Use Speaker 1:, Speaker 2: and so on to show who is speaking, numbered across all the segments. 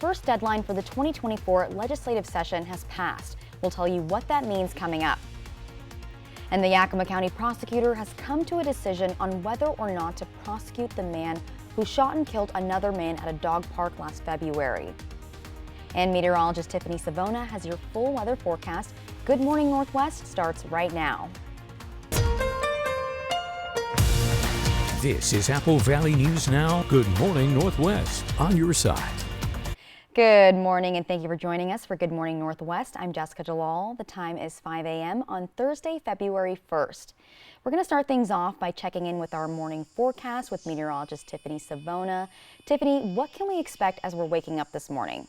Speaker 1: first deadline for the 2024 legislative session has passed. We'll tell you what that means coming up. And the Yakima County prosecutor has come to a decision on whether or not to prosecute the man who shot and killed another man at a dog park last February. And meteorologist Tiffany Savona has your full weather forecast. Good Morning Northwest starts right now.
Speaker 2: This is Apple Valley News Now. Good Morning Northwest on your side.
Speaker 1: Good morning and thank you for joining us for Good Morning Northwest. I'm Jessica Jalal. The time is 5 a.m. on Thursday, February 1st. We're going to start things off by checking in with our morning forecast with meteorologist Tiffany Savona. Tiffany, what can we expect as we're waking up this morning?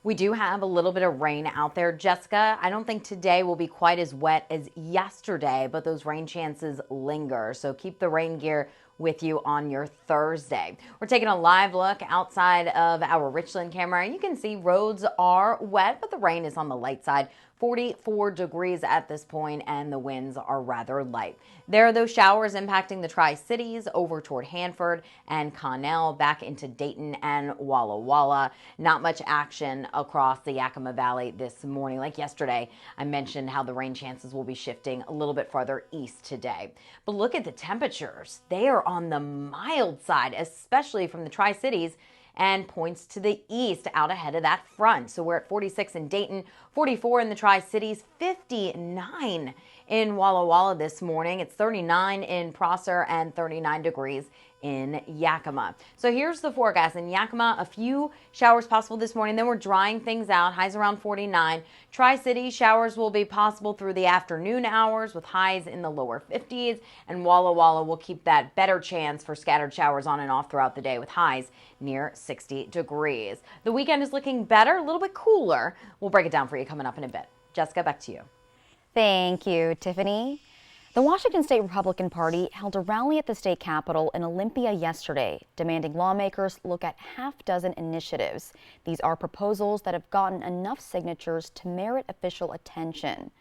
Speaker 3: We do have a little bit of rain out there, Jessica. I don't think today will be quite as wet as yesterday, but those rain chances linger. So keep the rain gear with you on your Thursday. We're taking a live look outside of our Richland camera. You can see roads are wet, but the rain is on the light side. 44 degrees at this point, and the winds are rather light. There are those showers impacting the Tri-Cities over toward Hanford and Connell, back into Dayton and Walla Walla. Not much action across the Yakima Valley this morning. Like yesterday, I mentioned how the rain chances will be shifting a little bit farther east today. But look at the temperatures. They are on the mild side, especially from the Tri-Cities, and points to the east out ahead of that front. So we're at 46 in Dayton, 44 in the Tri-Cities, 59 in Walla Walla this morning. It's 39 in Prosser and 39 degrees in Yakima. So here's the forecast. In Yakima, a few showers possible this morning. Then we're drying things out. Highs around 49. Tri-City showers will be possible through the afternoon hours with highs in the lower 50s. And Walla Walla will keep that better chance for scattered showers on and off throughout the day with highs near 60 degrees. The weekend is looking better, a little bit cooler. We'll break it down for you coming up in a bit. Jessica, back to you.
Speaker 1: Thank you, Tiffany. The Washington State Republican Party held a rally at the state capitol in Olympia yesterday, demanding lawmakers look at half-dozen initiatives. These are proposals that have gotten enough signatures to merit official attention.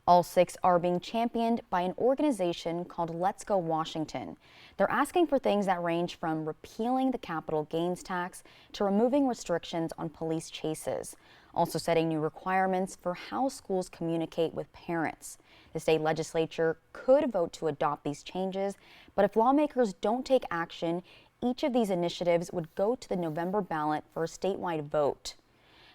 Speaker 1: All 6 are being championed by an organization called Let's Go Washington. They're asking for things that range from repealing the capital gains tax to removing restrictions on police chases, also setting new requirements for how schools communicate with parents. The state legislature could vote to adopt these changes, but if lawmakers don't take action, each of these initiatives would go to the November ballot for a statewide vote.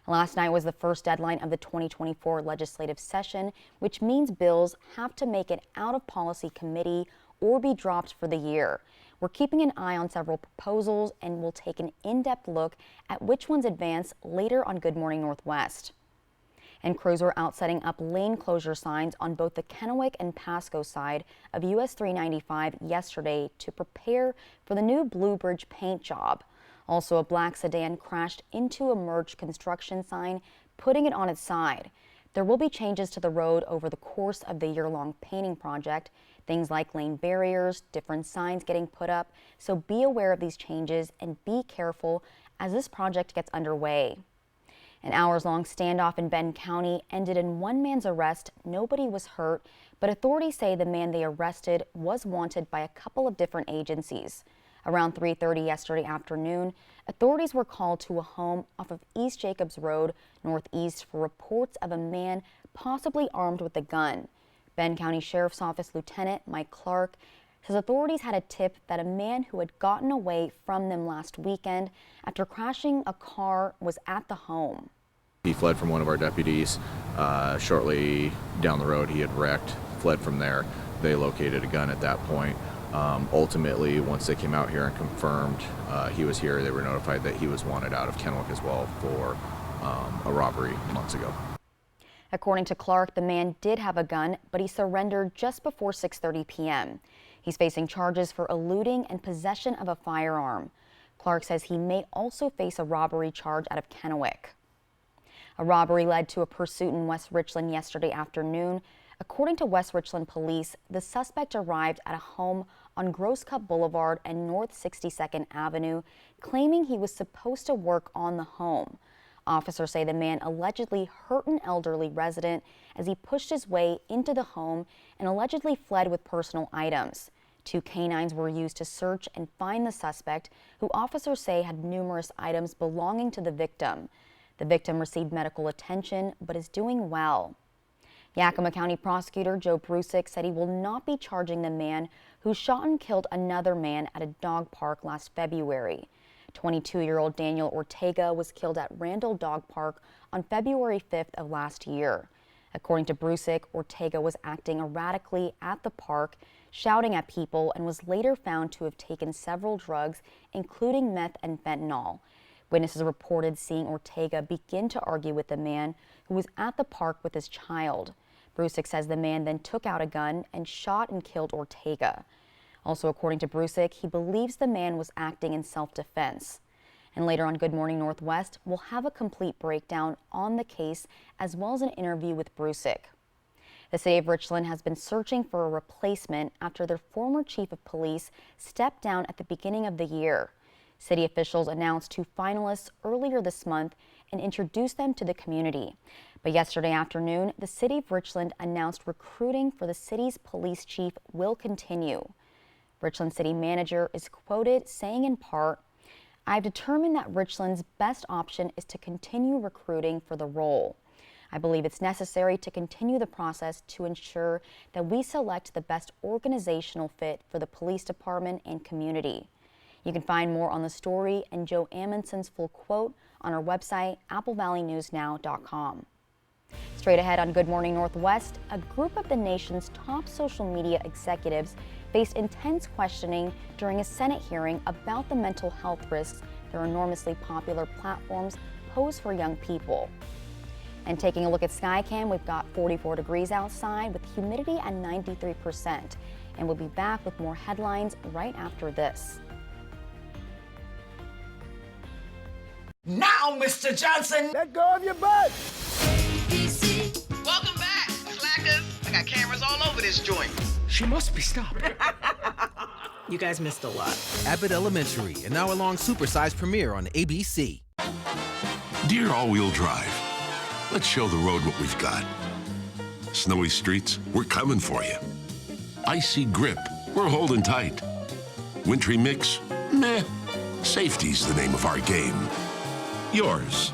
Speaker 1: Last night was the first deadline of the 2024 legislative session, which means bills have to make it out of policy committee or be dropped for the year. We're keeping an eye on several proposals, and we'll take an in-depth look at which ones advance later on Good Morning Northwest. And crews were out setting up lane closure signs on both the Kennewick and Pasco side of US 395 yesterday to prepare for the new Blue Bridge paint job. Also, a black sedan crashed into a merged construction sign, putting it on its side. There will be changes to the road over the course of the year-long painting project, things like lane barriers, different signs getting put up, so be aware of these changes and be careful as this project gets underway. An hours-long standoff in Benton County ended in one man's arrest. Nobody was hurt, but authorities say the man they arrested was wanted by a couple of different agencies. Around 3:30 yesterday afternoon, authorities were called to a home off of East Jacobs Road northeast for reports of a man possibly armed with a gun. Benton County Sheriff's Office Lieutenant Mike Clark says authorities had a tip that a man who had gotten away from them last weekend after crashing a car was at the home.
Speaker 4: He fled from one of our deputies. Shortly down the road, he had wrecked, fled from there. They located a gun at that point. Ultimately, once they came out here and confirmed he was here, they were notified that he was wanted out of Kennewick as well for a robbery months ago.
Speaker 1: According to Clark, the man did have a gun, but he surrendered just before 6:30 p.m. He's facing charges for eluding and possession of a firearm. Clark says he may also face a robbery charge out of Kennewick. A robbery led to a pursuit in West Richland yesterday afternoon. According to West Richland police, the suspect arrived at a home on Gross Cup Boulevard and North 62nd Avenue, claiming he was supposed to work on the home. Officers say the man allegedly hurt an elderly resident as he pushed his way into the home and allegedly fled with personal items. 2 canines were used to search and find the suspect, who officers say had numerous items belonging to the victim. The victim received medical attention but is doing well. Yakima County Prosecutor Joe Brusick said he will not be charging the man who shot and killed another man at a dog park last February. 22-year-old Daniel Ortega was killed at Randall Dog Park on February 5th of last year. According to Brusick, Ortega was acting erratically at the park, shouting at people, and was later found to have taken several drugs, including meth and fentanyl. Witnesses reported seeing Ortega begin to argue with the man who was at the park with his child. Brusick says the man then took out a gun and shot and killed Ortega. Also, according to Brusick, he believes the man was acting in self-defense. And later on Good Morning Northwest, we'll have a complete breakdown on the case as well as an interview with Brusick. The city of Richland has been searching for a replacement after their former chief of police stepped down at the beginning of the year. City officials announced 2 finalists earlier this month and introduced them to the community. But yesterday afternoon, the city of Richland announced recruiting for the city's police chief will continue. Richland city manager is quoted saying in part, "I've determined that Richland's best option is to continue recruiting for the role. I believe it's necessary to continue the process to ensure that we select the best organizational fit for the police department and community." You can find more on the story and Joe Amundsen's full quote on our website, applevalleynewsnow.com. Straight ahead on Good Morning Northwest, a group of the nation's top social media executives faced intense questioning during a Senate hearing about the mental health risks their enormously popular platforms pose for young people. And taking a look at Skycam, we've got 44 degrees outside with humidity at 93%. And we'll be back with more headlines right after this.
Speaker 5: Now, Mr. Johnson!
Speaker 6: Let go of your butt!
Speaker 7: Welcome back, slackers. I got cameras all over this joint.
Speaker 5: She must be stopped.
Speaker 8: You guys missed a lot.
Speaker 9: Abbott Elementary, an hour-long supersized premiere on ABC.
Speaker 10: Dear all-wheel drive, let's show the road what we've got. Snowy streets, we're coming for you. Icy grip, we're holding tight. Wintry mix, meh. Safety's the name of our game. Yours.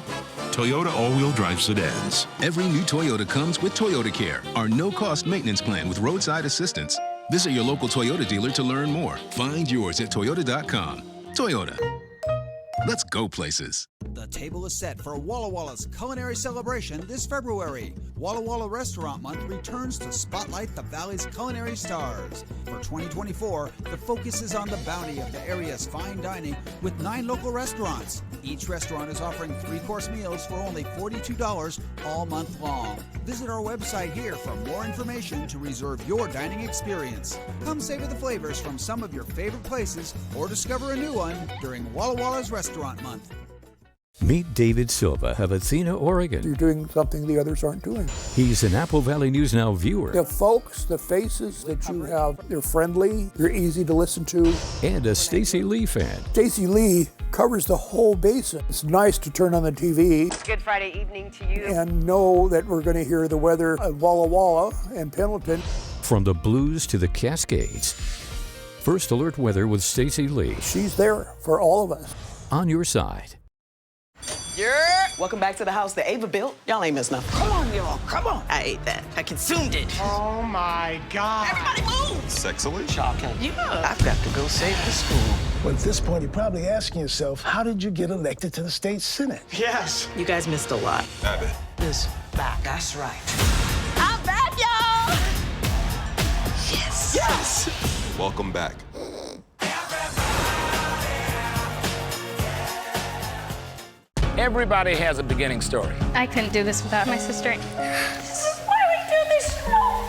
Speaker 10: Toyota all-wheel drive sedans.
Speaker 11: Every new Toyota comes with Toyota Care, our no-cost maintenance plan with roadside assistance. Visit your local Toyota dealer to learn more. Find yours at toyota.com. Toyota. Let's go places.
Speaker 12: The table is set for Walla Walla's culinary celebration this February. Walla Walla Restaurant Month returns to spotlight the Valley's culinary stars. For 2024, the focus is on the bounty of the area's fine dining with 9 local restaurants. Each restaurant is offering 3-course meals for only $42 all month long. Visit our website here for more information to reserve your dining experience. Come savor the flavors from some of your favorite places or discover a new one during Walla Walla's Restaurant Month.
Speaker 2: Meet David Silva of Athena, Oregon.
Speaker 6: You're doing something the others aren't doing.
Speaker 2: He's an Apple Valley News Now viewer.
Speaker 6: The folks, the faces that you have, they're friendly, they're easy to listen to.
Speaker 2: And a Stacey Lee fan.
Speaker 6: Stacey Lee covers the whole basin. It's nice to turn on the TV.
Speaker 7: Good Friday evening to you.
Speaker 6: And know that we're going to hear the weather at Walla Walla and Pendleton.
Speaker 2: From the Blues to the Cascades. First Alert Weather with Stacey Lee.
Speaker 6: She's there for all of us.
Speaker 2: On your side.
Speaker 8: Yeah. Welcome back to the house that Ava built. Y'all ain't missed nothing.
Speaker 5: Come on, y'all, come on.
Speaker 8: I ate that. I consumed it.
Speaker 5: Oh my God.
Speaker 8: Everybody move.
Speaker 10: Sexily?
Speaker 5: Shocking.
Speaker 8: Yeah. I've got to go save the school.
Speaker 6: Well, at this point, you're probably asking yourself, how did you get elected to the state Senate?
Speaker 5: Yes.
Speaker 8: You guys missed a lot.
Speaker 10: Abbott.
Speaker 8: Is back.
Speaker 5: That's right.
Speaker 8: I'm back, y'all. Yes.
Speaker 10: Yes! Welcome back.
Speaker 5: Everybody has a beginning story.
Speaker 13: I couldn't do this without my sister. This is why we do this show.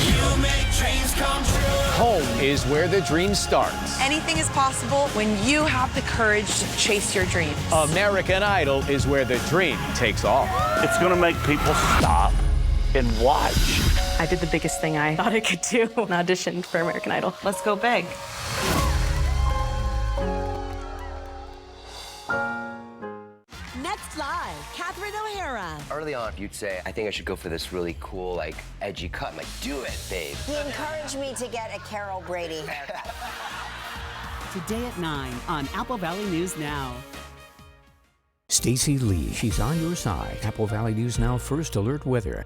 Speaker 5: You make dreams come true. Home is where the dream starts.
Speaker 13: Anything is possible when you have the courage to chase your dreams.
Speaker 5: American Idol is where the dream takes off.
Speaker 14: It's going to make people stop and watch.
Speaker 13: I did the biggest thing I thought I could do, an audition for American Idol.
Speaker 8: Let's go big.
Speaker 15: Next Live, Catherine O'Hara.
Speaker 16: Early on, you'd say, I think I should go for this really cool, like, edgy cut. I'm like, do it, babe.
Speaker 15: He encouraged me to get a Carol Brady haircut.
Speaker 17: Today at 9 on Apple Valley News Now.
Speaker 2: Stacey Lee, she's on your side. Apple Valley News Now First Alert Weather.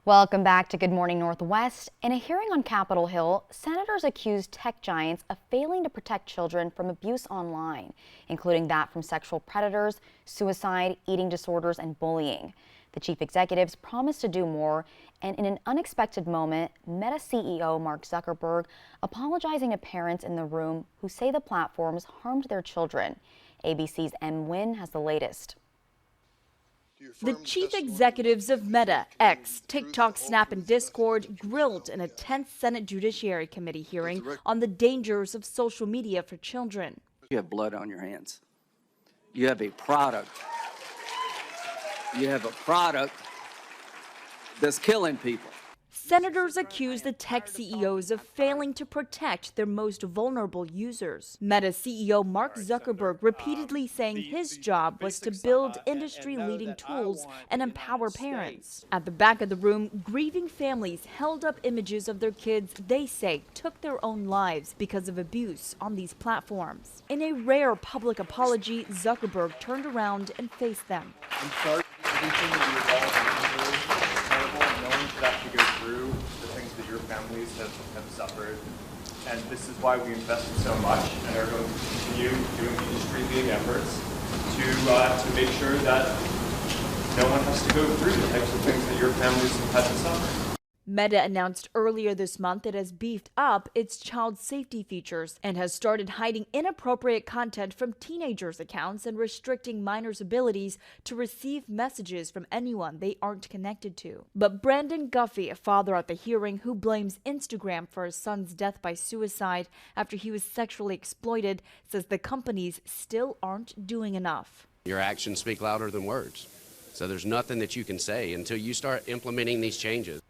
Speaker 1: Welcome back to Good Morning Northwest. In a hearing on Capitol Hill, senators accused tech giants of failing to protect children from abuse online, including that from sexual predators, suicide, eating disorders, and bullying. The chief executives promised to do more, and in an unexpected moment, Meta CEO Mark Zuckerberg apologizing to parents in the room who say the platforms harmed their children. ABC's M. Nguyen has the latest.
Speaker 18: The chief executives of Meta, X, TikTok, Snap, and Discord grilled in a tense Senate Judiciary Committee hearing on the dangers of social media for children.
Speaker 19: You have blood on your hands. You have a product. You have a product that's killing people.
Speaker 18: Senators accuse the tech CEOs of failing to protect their most vulnerable users. Meta CEO Mark Zuckerberg repeatedly saying his job was to build industry-leading tools and empower parents. At the back of the room, grieving families held up images of their kids they say took their own lives because of abuse on these platforms. In a rare public apology, Zuckerberg turned around and faced them.
Speaker 20: I'm sorry for everything that you all terrible. No one should have to go through the things that your families have suffered. And this is why we invested so much and are going to continue doing industry-leading efforts to make sure that no one has to go through the types of things that your families have had to suffer.
Speaker 18: Meta announced earlier this month it has beefed up its child safety features and has started hiding inappropriate content from teenagers' accounts and restricting minors' abilities to receive messages from anyone they aren't connected to. But Brandon Guffey, a father at the hearing who blames Instagram for his son's death by suicide after he was sexually exploited, says the companies still aren't doing enough.
Speaker 21: Your actions speak louder than words. So there's nothing that you can say until you start implementing these changes.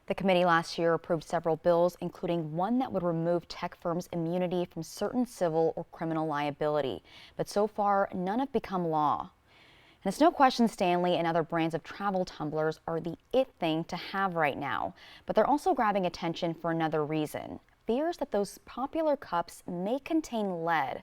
Speaker 1: The committee last year approved several bills, including one that would remove tech firms' immunity from certain civil or criminal liability. But so far, none have become law. And it's no question Stanley and other brands of travel tumblers are the it thing to have right now. But they're also grabbing attention for another reason: fears that those popular cups may contain lead.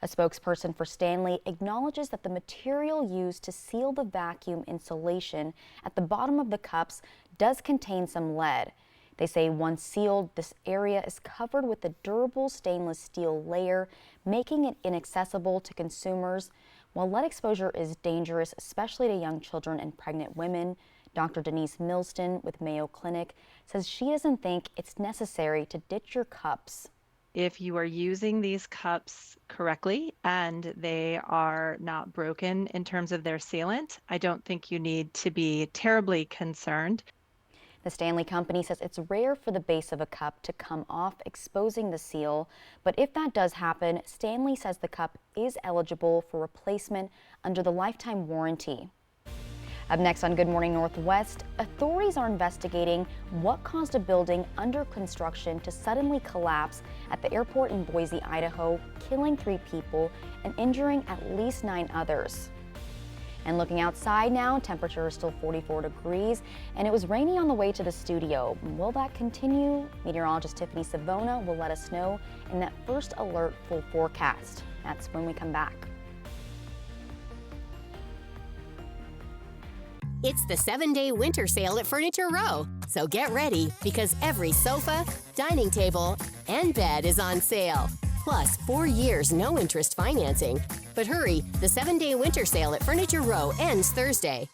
Speaker 1: A spokesperson for Stanley acknowledges that the material used to seal the vacuum insulation at the bottom of the cups does contain some lead. They say once sealed, this area is covered with a durable stainless steel layer, making it inaccessible to consumers. While lead exposure is dangerous, especially to young children and pregnant women, Dr. Denise Milston with Mayo Clinic says she doesn't think it's necessary to ditch your cups.
Speaker 22: If you are using these cups correctly and they are not broken in terms of their sealant, I don't think you need to be terribly concerned.
Speaker 1: The Stanley Company says it's rare for the base of a cup to come off, exposing the seal. But if that does happen, Stanley says the cup is eligible for replacement under the lifetime warranty. Up next on Good Morning Northwest, authorities are investigating what caused a building under construction to suddenly collapse at the airport in Boise, Idaho, killing 3 people and injuring at least 9 others. And looking outside now, temperature is still 44 degrees, and it was rainy on the way to the studio. Will that continue? Meteorologist Tiffany Savona will let us know in that first alert full forecast. That's when we come back.
Speaker 23: It's the 7-day winter sale at Furniture Row. So get ready, because every sofa, dining table, and bed is on sale. Plus, 4 years no interest financing. But hurry, the 7-day winter sale at Furniture Row ends Thursday.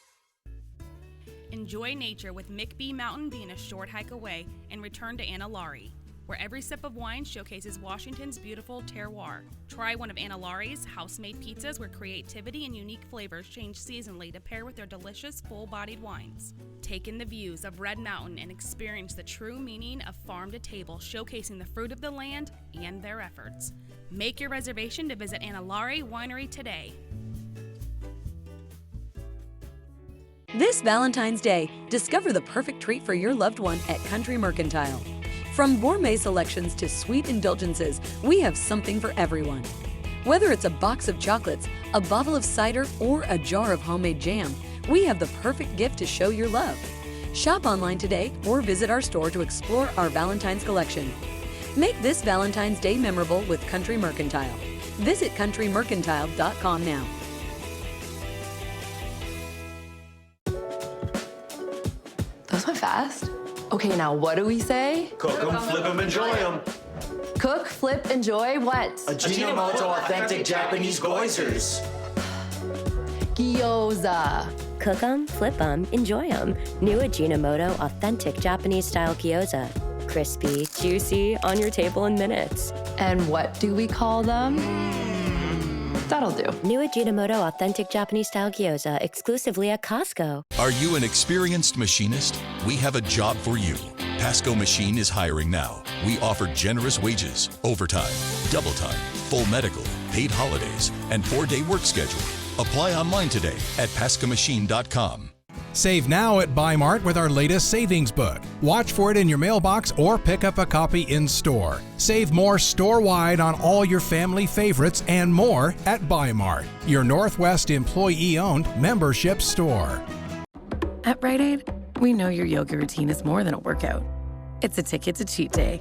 Speaker 24: Enjoy nature with McBee Mountain being a short hike away, and return to Anilari, where every sip of wine showcases Washington's beautiful terroir. Try one of Anilari's house-made pizzas, where creativity and unique flavors change seasonally to pair with their delicious full-bodied wines. Take in the views of Red Mountain and experience the true meaning of farm to table, showcasing the fruit of the land and their efforts. Make your reservation to visit Anilari Winery today.
Speaker 25: This Valentine's Day, discover the perfect treat for your loved one at Country Mercantile. From gourmet selections to sweet indulgences, we have something for everyone. Whether it's a box of chocolates, a bottle of cider, or a jar of homemade jam, we have the perfect gift to show your love. Shop online today or visit our store to explore our Valentine's collection. Make this Valentine's Day memorable with Country Mercantile. Visit countrymercantile.com now.
Speaker 3: Those went fast. Okay, now what do we say?
Speaker 5: Cook 'em, flip 'em, enjoy 'em.
Speaker 3: Cook, flip, enjoy what?
Speaker 5: Ajinomoto authentic Japanese geysers.
Speaker 3: Gyoza.
Speaker 4: Cook 'em, flip 'em, enjoy 'em. New Ajinomoto authentic Japanese style gyoza. Crispy, juicy, on your table in minutes.
Speaker 3: And what do we call them? That'll do.
Speaker 4: New Ajinomoto authentic Japanese style gyoza exclusively at Costco.
Speaker 9: Are you an experienced machinist? We have a job for you. Pasco Machine is hiring now. We offer generous wages, overtime, double time, full medical, paid holidays, and 4-day work schedule. Apply online today at pascomachine.com.
Speaker 11: Save now at Buy Mart with our latest savings book. Watch for it in your mailbox or pick up a copy in store. Save more store-wide on all your family favorites and more at Buy Mart, your Northwest employee-owned membership store.
Speaker 12: At Rite Aid, we know your yoga routine is more than a workout. It's a ticket to cheat day.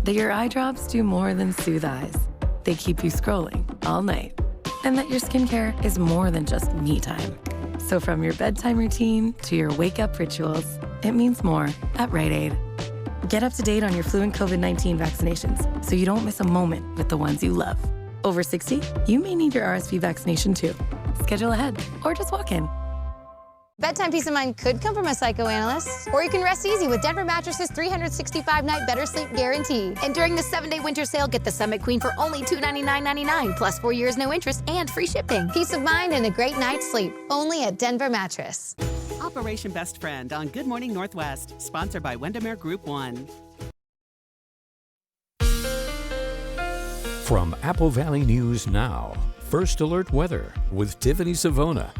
Speaker 12: That your eye drops do more than soothe eyes. They keep you scrolling all night. And that your skincare is more than just me time. So from your bedtime routine to your wake-up rituals, it means more at Rite Aid. Get up to date on your flu and COVID-19 vaccinations so you don't miss a moment with the ones you love. Over 60, you may need your RSV vaccination too. Schedule ahead or just walk in.
Speaker 26: Bedtime peace of mind could come from a psychoanalyst, or you can rest easy with Denver Mattress's 365-night better sleep guarantee. And during the 7-day winter sale, get the Summit Queen for only $299.99, plus 4 years no interest and free shipping. Peace of mind and a great night's sleep, only at Denver Mattress.
Speaker 17: Operation Best Friend on Good Morning Northwest, sponsored by Windermere Group 1.
Speaker 2: From Apple Valley News Now, First Alert Weather with Tiffany Savona.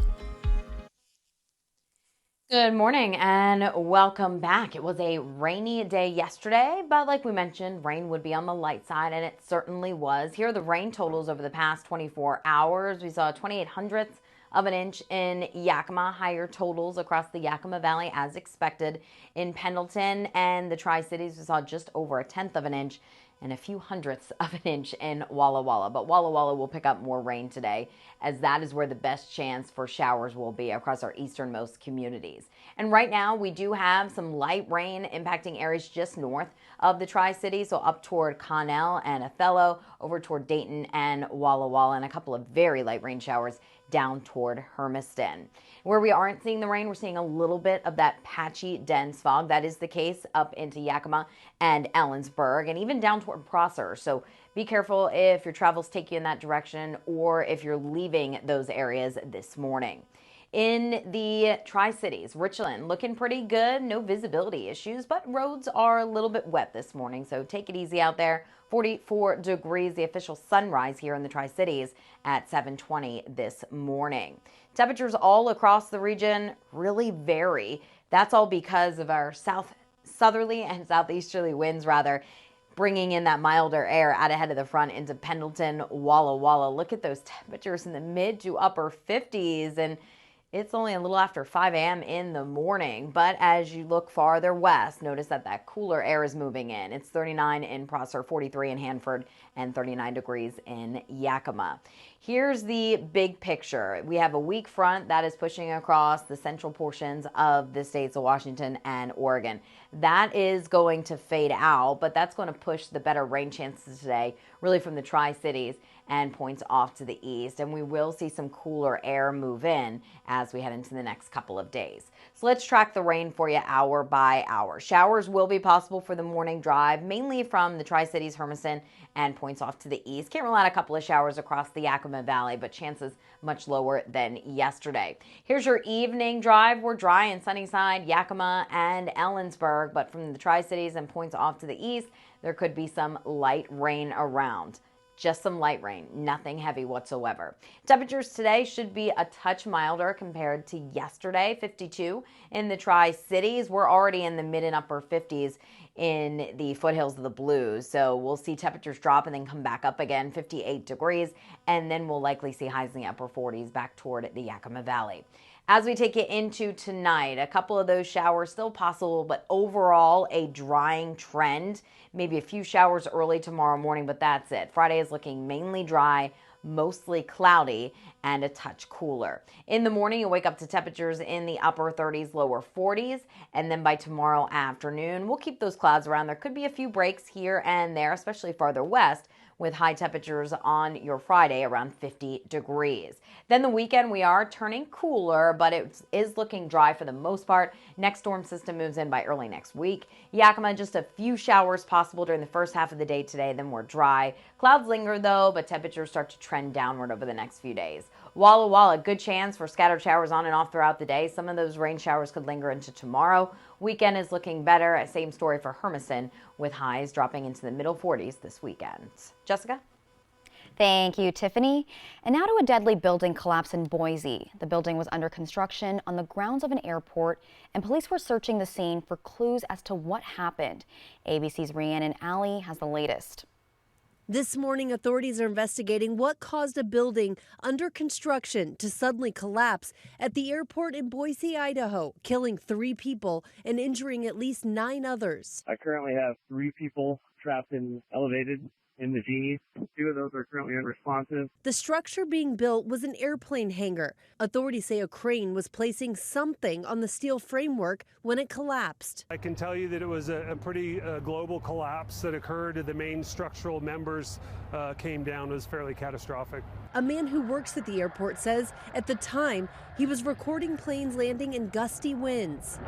Speaker 27: Good morning and welcome back. It was a rainy day yesterday, but like we mentioned, rain would be on the light side, and it certainly was. Here are the rain totals over the past 24 hours. We saw 28/100 of an inch in Yakima, higher totals across the Yakima Valley as expected. In Pendleton and the Tri-Cities, we saw just over 1/10 of an inch and a few hundredths of an inch in Walla Walla. But Walla Walla will pick up more rain today, as that is where the best chance for showers will be across our easternmost communities. And right now we do have some light rain impacting areas just north of the Tri-Cities, so up toward Connell and Othello, over toward Dayton and Walla Walla, and a couple of very light rain showers down toward Hermiston. Where we aren't seeing the rain, we're seeing a little bit of that patchy, dense fog. That is the case up into Yakima and Ellensburg and even down toward Prosser. So be careful if your travels take you in that direction or if you're leaving those areas this morning. In the Tri-Cities, Richland looking pretty good. No visibility issues, but roads are a little bit wet this morning, so take it easy out there. 44 degrees, the official sunrise here in the Tri-Cities at 7:20 this morning. Temperatures all across the region really vary. That's all because of our southerly and southeasterly winds, bringing in that milder air out ahead of the front into Pendleton, Walla Walla. Look at those temperatures in the mid to upper 50s, and it's only a little after 5 a.m. in the morning, but as you look farther west, notice that cooler air is moving in. It's 39 in Prosser, 43 in Hanford, and 39 degrees in Yakima. Here's the big picture. We have a weak front that is pushing across the central portions of the states of Washington and Oregon. That is going to fade out, but that's going to push the better rain chances today, really from the Tri-Cities and points off to the east, and we will see some cooler air move in as we head into the next couple of days. So let's track the rain for you hour by hour. Showers will be possible for the morning drive, mainly from the Tri-Cities, Hermiston, and points off to the east. Can't rule out a couple of showers across the Yakima Valley, but chances much lower than yesterday. Here's your evening drive. We're dry in Sunnyside, Yakima, and Ellensburg, but from the Tri-Cities and points off to the east, there could be some light rain around. Just some light rain, nothing heavy whatsoever. Temperatures today should be a touch milder compared to yesterday, 52 in the Tri-Cities. We're already in the mid and upper 50s in the foothills of the Blues. So we'll see temperatures drop and then come back up again, 58 degrees, and then we'll likely see highs in the upper 40s back toward the Yakima Valley. As we take it into tonight, a couple of those showers still possible, but overall a drying trend. Maybe a few showers early tomorrow morning, but that's it. Friday is looking mainly dry, mostly cloudy, and a touch cooler. In the morning, you'll wake up to temperatures in the upper 30s, lower 40s, and then by tomorrow afternoon, we'll keep those clouds around. There could be a few breaks here and there, especially farther west, with high temperatures on your Friday around 50 degrees. Then the weekend, we are turning cooler, but it is looking dry for the most part. Next storm system moves in by early next week. Yakima, just a few showers possible during the first half of the day today, then more dry. Clouds linger though, but temperatures start to trend downward over the next few days. Walla Walla, good chance for scattered showers on and off throughout the day. Some of those rain showers could linger into tomorrow. Weekend is looking better. Same story for Hermiston, with highs dropping into the middle 40s this weekend. Jessica?
Speaker 1: Thank you, Tiffany. And now to a deadly building collapse in Boise. The building was under construction on the grounds of an airport, and police were searching the scene for clues as to what happened. ABC's Rhiannon Alley has the latest.
Speaker 6: This morning, authorities are investigating what caused a building under construction to suddenly collapse at the airport in Boise, Idaho, killing 3 people and injuring at least 9 others.
Speaker 7: I currently have 3 people trapped in elevated in the Genie. 2 of those are currently unresponsive.
Speaker 6: The structure being built was an airplane hangar. Authorities say a crane was placing something on the steel framework when it collapsed.
Speaker 8: I can tell you that it was a pretty global collapse that occurred. The main structural members came down. It was fairly catastrophic.
Speaker 6: A man who works at the airport says at the time he was recording planes landing in gusty winds.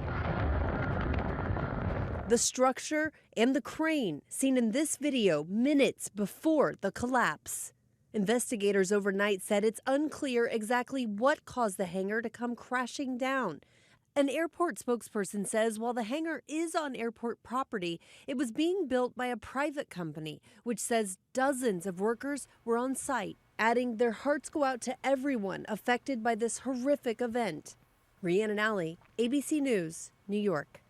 Speaker 6: The structure and the crane seen in this video minutes before the collapse. Investigators overnight said it's unclear exactly what caused the hangar to come crashing down. An airport spokesperson says while the hangar is on airport property, it was being built by a private company, which says dozens of workers were on site, adding their hearts go out to everyone affected by this horrific event. Rhiannon Alley, ABC News, New York.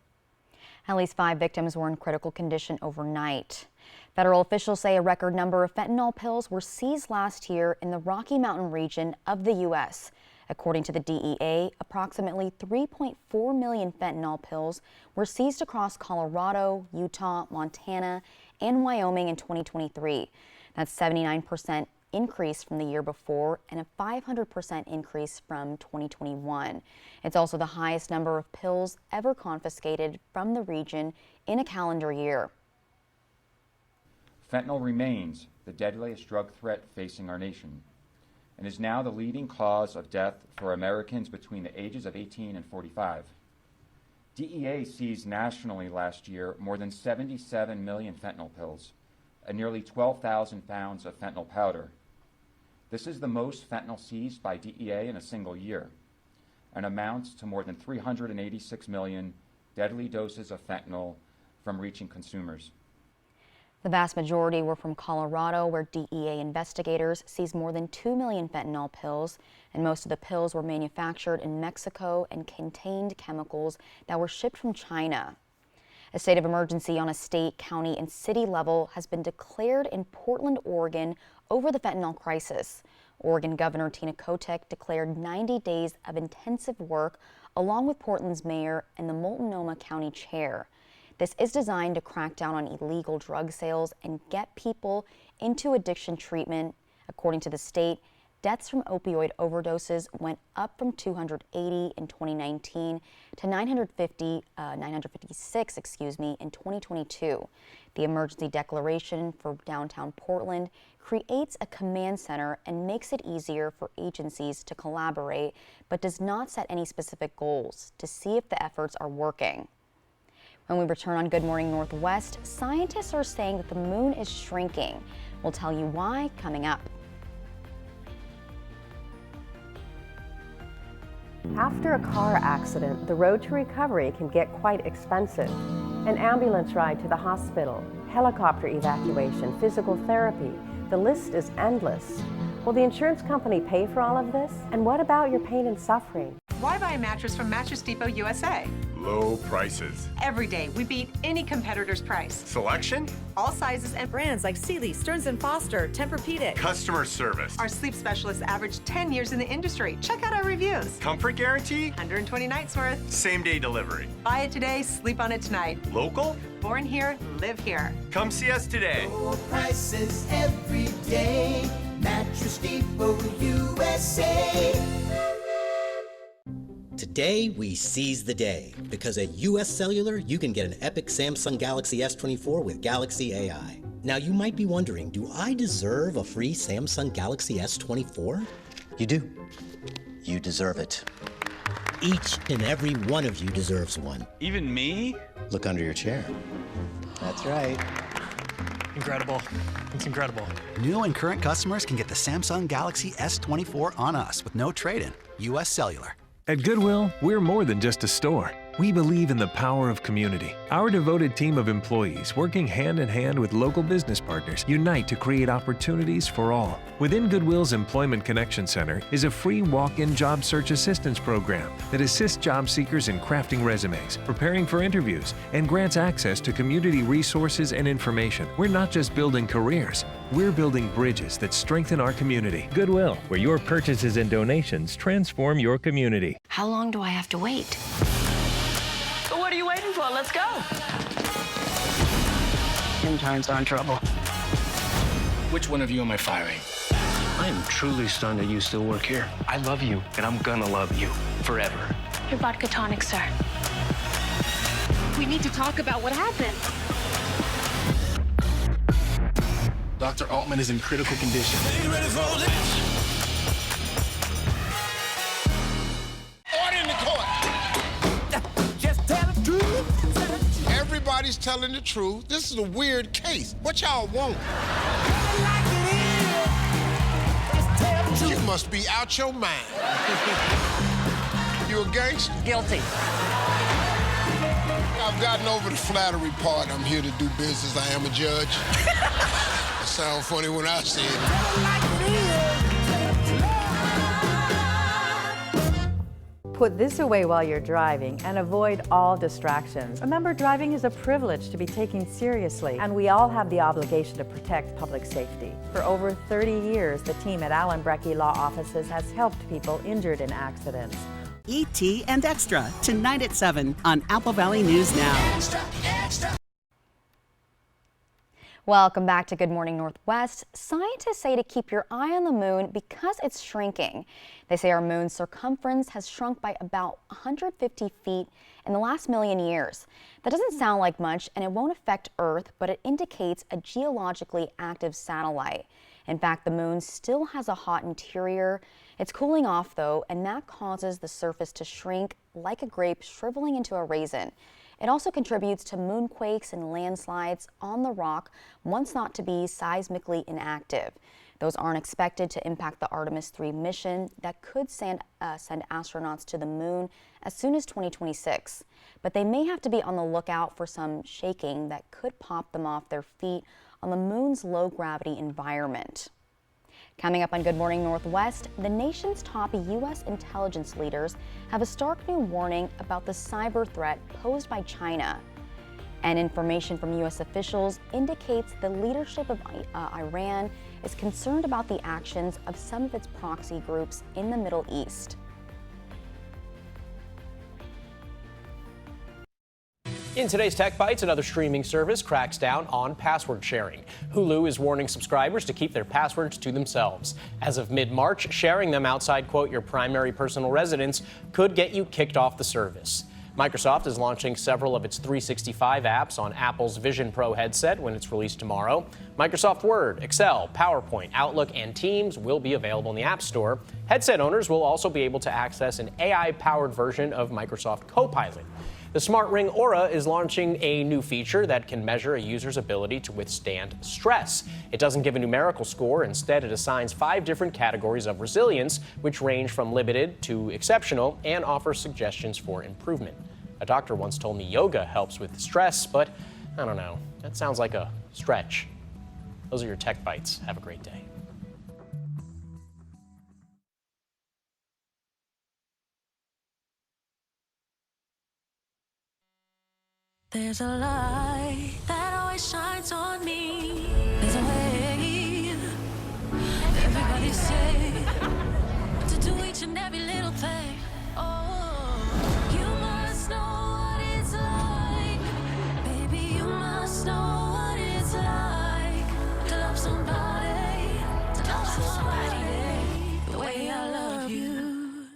Speaker 1: At least 5 victims were in critical condition overnight. Federal officials say a record number of fentanyl pills were seized last year in the Rocky Mountain region of the U.S. According to the DEA, approximately 3.4 million fentanyl pills were seized across Colorado, Utah, Montana, and Wyoming in 2023. That's 79% increase from the year before and a 500% increase from 2021. It's also the highest number of pills ever confiscated from the region in a calendar year.
Speaker 10: Fentanyl remains the deadliest drug threat facing our nation and is now the leading cause of death for Americans between the ages of 18 and 45. DEA seized nationally last year more than 77 million fentanyl pills and nearly 12,000 pounds of fentanyl powder. This is the most fentanyl seized by DEA in a single year and amounts to more than 386 million deadly doses of fentanyl from reaching consumers.
Speaker 1: The vast majority were from Colorado, where DEA investigators seized more than 2 million fentanyl pills, and most of the pills were manufactured in Mexico and contained chemicals that were shipped from China. A state of emergency on a state, county, and city level has been declared in Portland, Oregon over the fentanyl crisis. Oregon Governor Tina Kotek declared 90 days of intensive work along with Portland's mayor and the Multnomah County chair. This is designed to crack down on illegal drug sales and get people into addiction treatment. According to the state, deaths from opioid overdoses went up from 280 in 2019 to 956 in 2022. The emergency declaration for downtown Portland creates a command center and makes it easier for agencies to collaborate, but does not set any specific goals to see if the efforts are working. When we return on Good Morning Northwest, scientists are saying that the moon is shrinking. We'll tell you why coming up.
Speaker 13: After a car accident, the road to recovery can get quite expensive. An ambulance ride to the hospital, helicopter evacuation, physical therapy, The list is endless. Will the insurance company pay for all of this? And what about your pain and suffering?
Speaker 14: Why buy a mattress from Mattress Depot USA?
Speaker 15: Low prices.
Speaker 14: Every day, we beat any competitor's price.
Speaker 15: Selection?
Speaker 14: All sizes and brands like Sealy, Stearns & Foster, Tempur-Pedic.
Speaker 15: Customer service.
Speaker 14: Our sleep specialists average 10 years in the industry. Check out our reviews.
Speaker 15: Comfort guarantee?
Speaker 14: 120 nights worth.
Speaker 15: Same day delivery.
Speaker 14: Buy it today, sleep on it tonight.
Speaker 15: Local?
Speaker 14: Born here, live here.
Speaker 15: Come see us today.
Speaker 16: Low prices every day. Mattress Depot USA.
Speaker 18: Today, we seize the day, because at US Cellular, you can get an epic Samsung Galaxy S24 with Galaxy AI. Now, you might be wondering, do I deserve a free Samsung Galaxy S24? You do. You deserve it. Each and every one of you deserves one.
Speaker 5: Even me?
Speaker 18: Look under your chair. That's right.
Speaker 19: Incredible. It's incredible.
Speaker 20: New and current customers can get the Samsung Galaxy S24 on us with no trade-in. US Cellular.
Speaker 21: At Goodwill, we're more than just a store. We believe in the power of community. Our devoted team of employees, working hand in hand with local business partners, unite to create opportunities for all. Within Goodwill's Employment Connection Center is a free walk-in job search assistance program that assists job seekers in crafting resumes, preparing for interviews, and grants access to community resources and information. We're not just building careers, we're building bridges that strengthen our community. Goodwill, where your purchases and donations transform your community.
Speaker 28: How long do I have to wait?
Speaker 29: What are you waiting for? Let's go.
Speaker 30: Interns are in trouble.
Speaker 31: Which one of you am I firing?
Speaker 30: I am truly stunned that you still work here. I love you, and I'm gonna love you forever.
Speaker 28: Your vodka tonic, sir.
Speaker 29: We need to talk about what happened.
Speaker 31: Dr. Altman is in critical condition.
Speaker 16: Are you ready for this?
Speaker 32: Order in the court.
Speaker 16: Just tell the truth.
Speaker 32: Everybody's telling the truth. This is a weird case. What y'all want? You must be out your mind. You a gangster?
Speaker 29: Guilty.
Speaker 32: I've gotten over the flattery part. I'm here to do business. I am a judge. It sounds funny when I say it.
Speaker 13: Put this away while you're driving and avoid all distractions. Remember, driving is a privilege to be taken seriously, and we all have the obligation to protect public safety. For over 30 years, the team at Allen Brecky Law Offices has helped people injured in accidents.
Speaker 17: E.T. and Extra, tonight at 7 on Apple Valley News Now.
Speaker 16: Extra, extra.
Speaker 1: Welcome back to Good Morning Northwest. Scientists say to keep your eye on the moon because it's shrinking. They say our moon's circumference has shrunk by about 150 feet in the last million years. That doesn't sound like much, and it won't affect Earth, but it indicates a geologically active satellite. In fact, the moon still has a hot interior. It's cooling off, though, and that causes the surface to shrink like a grape shriveling into a raisin. It also contributes to moonquakes and landslides on the rock, once thought to be seismically inactive. Those aren't expected to impact the Artemis 3 mission that could send astronauts to the moon as soon as 2026. But they may have to be on the lookout for some shaking that could pop them off their feet on the moon's low-gravity environment. Coming up on Good Morning Northwest, the nation's top U.S. intelligence leaders have a stark new warning about the cyber threat posed by China. And information from U.S. officials indicates the leadership of Iran is concerned about the actions of some of its proxy groups in the Middle East.
Speaker 33: In today's Tech Bites, another streaming service cracks down on password sharing. Hulu is warning subscribers to keep their passwords to themselves. As of mid-March, sharing them outside, quote, your primary personal residence could get you kicked off the service. Microsoft is launching several of its 365 apps on Apple's Vision Pro headset when it's released tomorrow. Microsoft Word, Excel, PowerPoint, Outlook, and Teams will be available in the App Store. Headset owners will also be able to access an AI-powered version of Microsoft Copilot. The Smart Ring Aura is launching a new feature that can measure a user's ability to withstand stress. It doesn't give a numerical score. Instead, it assigns 5 different categories of resilience, which range from limited to exceptional, and offers suggestions for improvement. A doctor once told me yoga helps with stress, but I don't know. That sounds like a stretch. Those are your Tech Bites. Have a great day.
Speaker 2: There's a light that always shines on me. There's a way everybody say to do each and every little thing. Oh, you must know what it's like. Baby, you must know what it's like to love somebody, the way I love you.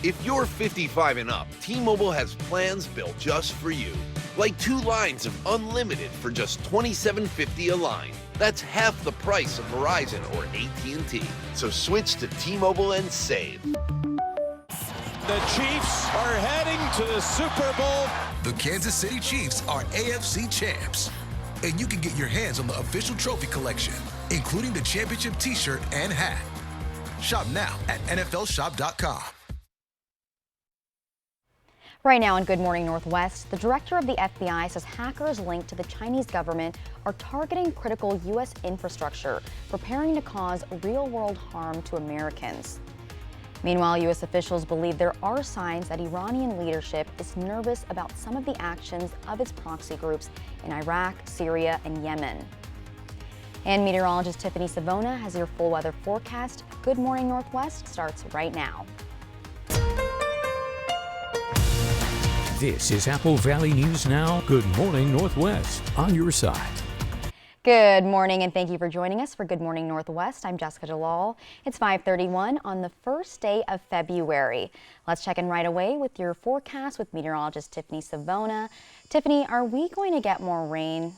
Speaker 3: If you're 55 and up, T-Mobile has plans built just for you. Like 2 lines of unlimited for just $27.50 a line. That's half the price of Verizon or AT&T. So switch to T-Mobile and save.
Speaker 4: The Chiefs are heading to the Super Bowl.
Speaker 7: The Kansas City Chiefs are AFC champs. And you can get your hands on the official trophy collection, including the championship t-shirt and hat. Shop now at NFLshop.com.
Speaker 1: Right now on Good Morning Northwest, the director of the FBI says hackers linked to the Chinese government are targeting critical U.S. infrastructure, preparing to cause real-world harm to Americans. Meanwhile, U.S. officials believe there are signs that Iranian leadership is nervous about some of the actions of its proxy groups in Iraq, Syria, and Yemen. And meteorologist Tiffany Savona has your full weather forecast. Good Morning Northwest starts right now.
Speaker 9: This is Apple Valley News Now. Good Morning Northwest, on your side.
Speaker 1: Good morning and thank you for joining us for Good Morning Northwest. I'm Jessica Jalal. It's 5:31 on the first day of February. Let's check in right away with your forecast with meteorologist Tiffany Savona. Tiffany, are we going to get more rain?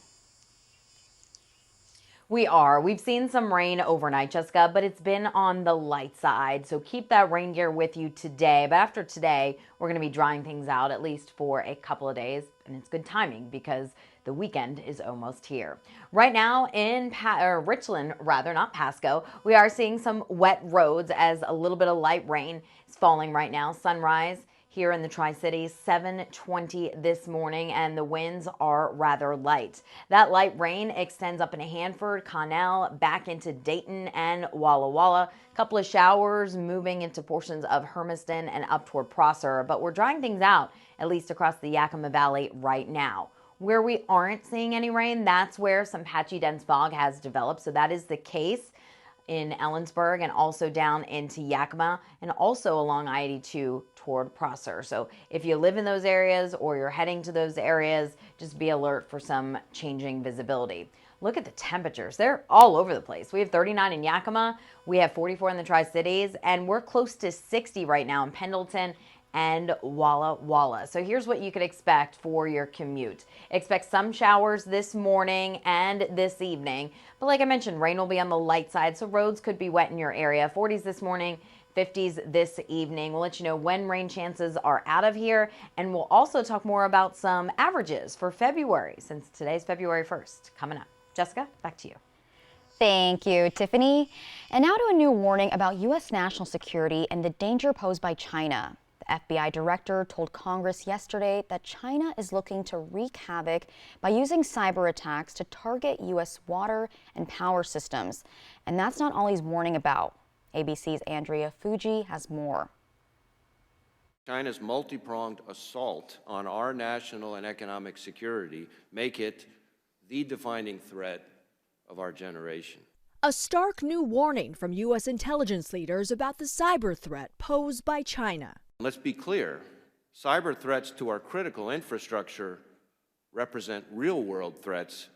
Speaker 11: We are. We've seen some rain overnight, Jessica, but it's been on the light side. So keep that rain gear with you today. But after today, we're going to be drying things out at least for a couple of days. And it's good timing because the weekend is almost here. Right now in Richland, not Pasco, we are seeing some wet roads as a little bit of light rain is falling right now. Sunrise here in the Tri-Cities, 7:20 this morning, and the winds are rather light. That light rain extends up into Hanford, Connell, back into Dayton and Walla Walla. A couple of showers moving into portions of Hermiston and up toward Prosser, but we're drying things out, at least across the Yakima Valley right now. Where we aren't seeing any rain, that's where some patchy dense fog has developed, so that is the case in Ellensburg and also down into Yakima and also along I-82 toward Prosser. So if you live in those areas or you're heading to those areas, just be alert for some changing visibility. Look at the temperatures. They're all over the place. We have 39 in Yakima, we have 44 in the Tri-Cities, and we're close to 60 right now in Pendleton and Walla Walla. So here's what you could expect for your commute. Expect some showers this morning and this evening. But like I mentioned, rain will be on the light side, so roads could be wet in your area. 40s this morning, 50s this evening. We'll let you know when rain chances are out of here, and we'll also talk more about some averages for February, since today's February 1st. Coming up. Jessica, back to you.
Speaker 1: Thank you, Tiffany. And now to a new warning about U.S. national security and the danger posed by China. FBI director told Congress yesterday that China is looking to wreak havoc by using cyber attacks to target U.S. water and power systems. And that's not all he's warning about. ABC's Andrea Fuji has more.
Speaker 12: China's multi-pronged assault on our national and economic security make it the defining threat of our generation.
Speaker 22: A stark new warning from U.S. intelligence leaders about the cyber threat posed by China.
Speaker 12: Let's be clear, cyber threats to our critical infrastructure represent real-world threats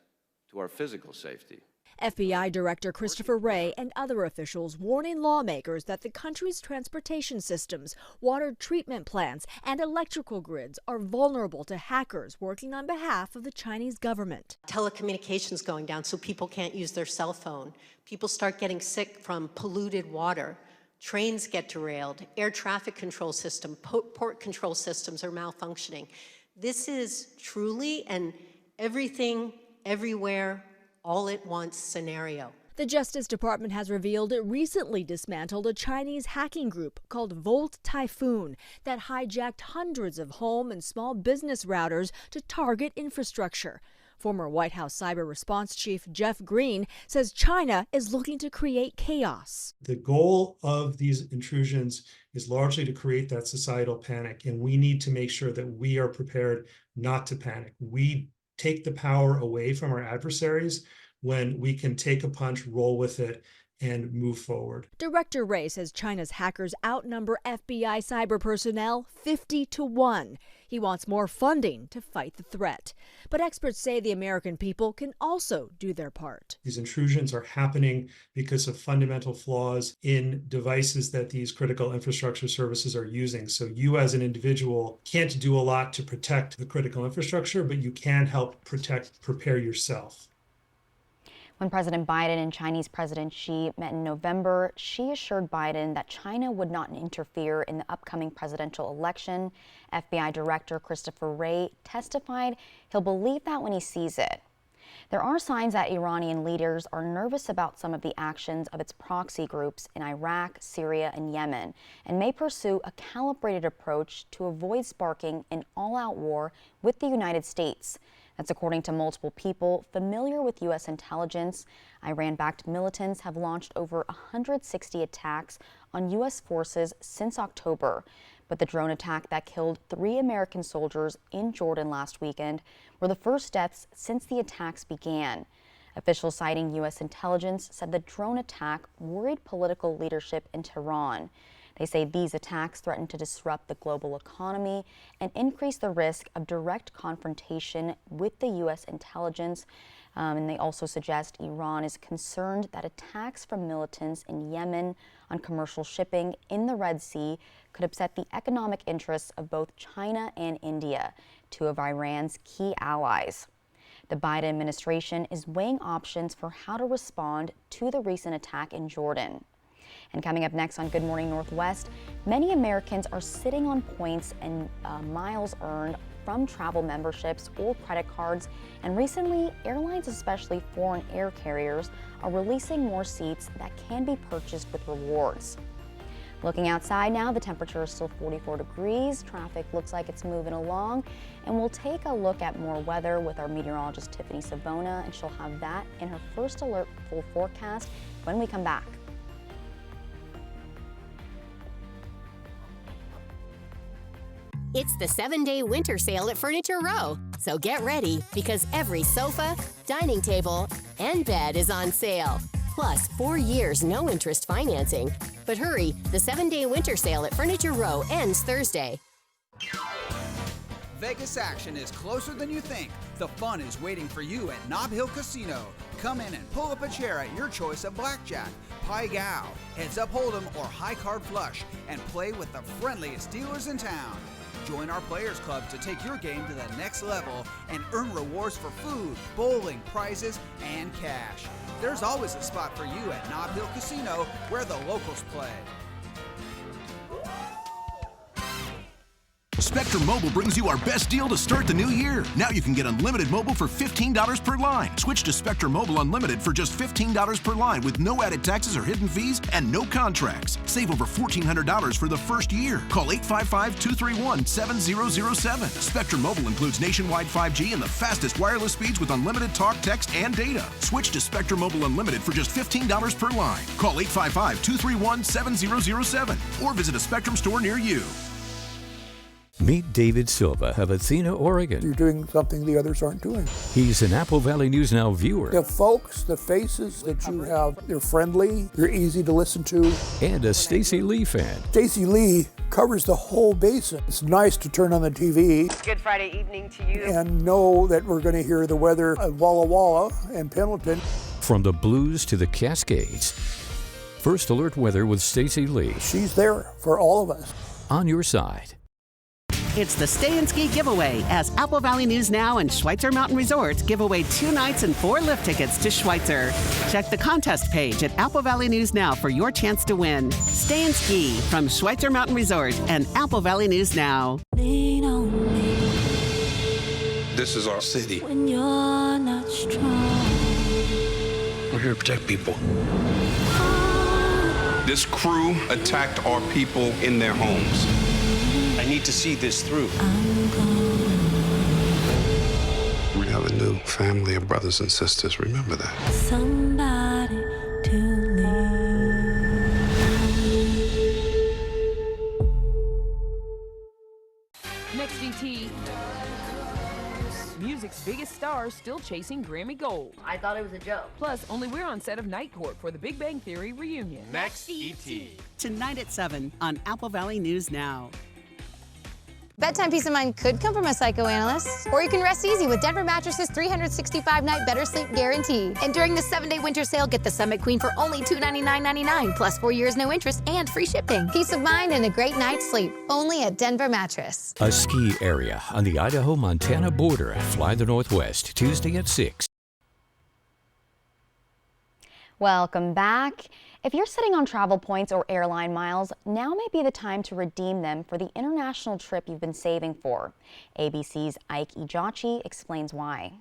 Speaker 12: to our physical safety.
Speaker 22: FBI Director Christopher Wray and other officials warning lawmakers that the country's transportation systems, water treatment plants, and electrical grids are vulnerable to hackers working on behalf of the Chinese government.
Speaker 23: Telecommunications going down so people can't use their cell phone. People start getting sick from polluted water. Trains get derailed, air traffic control system, port control systems are malfunctioning. This is truly an everything, everywhere, all at once scenario.
Speaker 22: The The Justice Department has revealed it recently dismantled a Chinese hacking group called Volt Typhoon that hijacked hundreds of home and small business routers to target infrastructure. Former White House cyber response chief Jeff Green says China is looking to create chaos.
Speaker 5: The goal of these intrusions is largely to create that societal panic, and we need to make sure that we are prepared not to panic. We take the power away from our adversaries when we can take a punch, roll with it, and move forward.
Speaker 22: Director Wray says China's hackers outnumber FBI cyber personnel 50-1. He wants more funding to fight the threat. But experts say the American people can also do their part.
Speaker 5: These intrusions are happening because of fundamental flaws in devices that these critical infrastructure services are using. So you as an individual can't do a lot to protect the critical infrastructure, but you can help prepare yourself.
Speaker 1: When President Biden and Chinese President Xi met in November, Xi assured Biden that China would not interfere in the upcoming presidential election. FBI Director Christopher Wray testified he'll believe that when he sees it. There are signs that Iranian leaders are nervous about some of the actions of its proxy groups in Iraq, Syria, and Yemen, and may pursue a calibrated approach to avoid sparking an all-out war with the United States. That's according to multiple people familiar with U.S. intelligence. Iran-backed militants have launched over 160 attacks on U.S. forces since October. But the drone attack that killed 3 American soldiers in Jordan last weekend were the first deaths since the attacks began. Officials citing U.S. intelligence said the drone attack worried political leadership in Tehran. They say these attacks threaten to disrupt the global economy and increase the risk of direct confrontation with the U.S. intelligence. And they also suggest Iran is concerned that attacks from militants in Yemen on commercial shipping in the Red Sea could upset the economic interests of both China and India, 2 of Iran's key allies. The Biden administration is weighing options for how to respond to the recent attack in Jordan. And coming up next on Good Morning Northwest, many Americans are sitting on points and miles earned from travel memberships or credit cards. And recently, airlines, especially foreign air carriers, are releasing more seats that can be purchased with rewards. Looking outside now, the temperature is still 44 degrees. Traffic looks like it's moving along. And we'll take a look at more weather with our meteorologist, Tiffany Savona, and she'll have that in her first alert full forecast when we come back.
Speaker 6: It's the 7-day winter sale at Furniture Row. So get ready, because every sofa, dining table, and bed is on sale. Plus, 4 years no interest financing. But hurry, the 7-day winter sale at Furniture Row ends Thursday.
Speaker 8: Vegas action is closer than you think. The fun is waiting for you at Nob Hill Casino. Come in and pull up a chair at your choice of blackjack, pie gow, heads up hold'em, or high card flush, and play with the friendliest dealers in town. Join our Players Club to take your game to the next level and earn rewards for food, bowling, prizes, and cash. There's always a spot for you at Nob Hill Casino, where the locals play.
Speaker 10: Spectrum Mobile brings you our best deal to start the new year. Now you can get unlimited mobile for $15 per line. Switch to Spectrum Mobile Unlimited for just $15 per line with no added taxes or hidden fees and no contracts. Save over $1,400 for the first year. Call 855-231-7007. Spectrum Mobile includes nationwide 5G and the fastest wireless speeds with unlimited talk, text, and data. Switch to Spectrum Mobile Unlimited for just $15 per line. Call 855-231-7007 or visit a Spectrum store near you.
Speaker 9: Meet David Silva of Athena, Oregon.
Speaker 14: You're doing something the others aren't doing.
Speaker 9: He's an Apple Valley News Now viewer.
Speaker 14: The folks, the faces that you have, they're friendly, they're easy to listen to.
Speaker 9: And a Stacey Lee fan.
Speaker 14: Stacey Lee covers the whole basin. It's nice to turn on the TV.
Speaker 15: Good Friday evening to you.
Speaker 14: And know that we're going to hear the weather at Walla Walla and Pendleton.
Speaker 9: From the Blues to the Cascades. First Alert Weather with Stacey Lee.
Speaker 14: She's there for all of us.
Speaker 9: On your side.
Speaker 17: It's the Stay and Ski giveaway as Apple Valley News Now and Schweitzer Mountain Resort give away 2 nights and 4 lift tickets to Schweitzer. Check the contest page at Apple Valley News Now for your chance to win. Stay and Ski from Schweitzer Mountain Resort and Apple Valley News Now.
Speaker 2: Lean on me
Speaker 31: This is our city.
Speaker 2: when you're not strong.
Speaker 15: We're here to protect people.
Speaker 18: This crew attacked our people in their homes.
Speaker 15: I need to see this through.
Speaker 18: We have a new family of brothers and sisters. Remember that.
Speaker 2: Somebody to
Speaker 19: Next GT. Music's biggest stars still chasing Grammy Gold.
Speaker 20: I thought it was a joke.
Speaker 19: Plus, only we're on set of Night Court for the Big Bang Theory reunion.
Speaker 15: Next ET.
Speaker 17: Tonight at 7 on Apple Valley News Now.
Speaker 21: Bedtime peace of mind could come from a psychoanalyst. Or you can rest easy with Denver Mattress's 365-night better sleep guarantee. And during the 7-day winter sale, get the Summit Queen for only $299.99, plus 4 years no interest and free shipping. Peace of mind and a great night's sleep, only at Denver Mattress.
Speaker 9: A ski area on the Idaho-Montana border. Fly the Northwest, Tuesday at 6.
Speaker 1: Welcome back. If you're sitting on travel points or airline miles, now may be the time to redeem them for the international trip you've been saving for. ABC's Ike Ejachi explains why.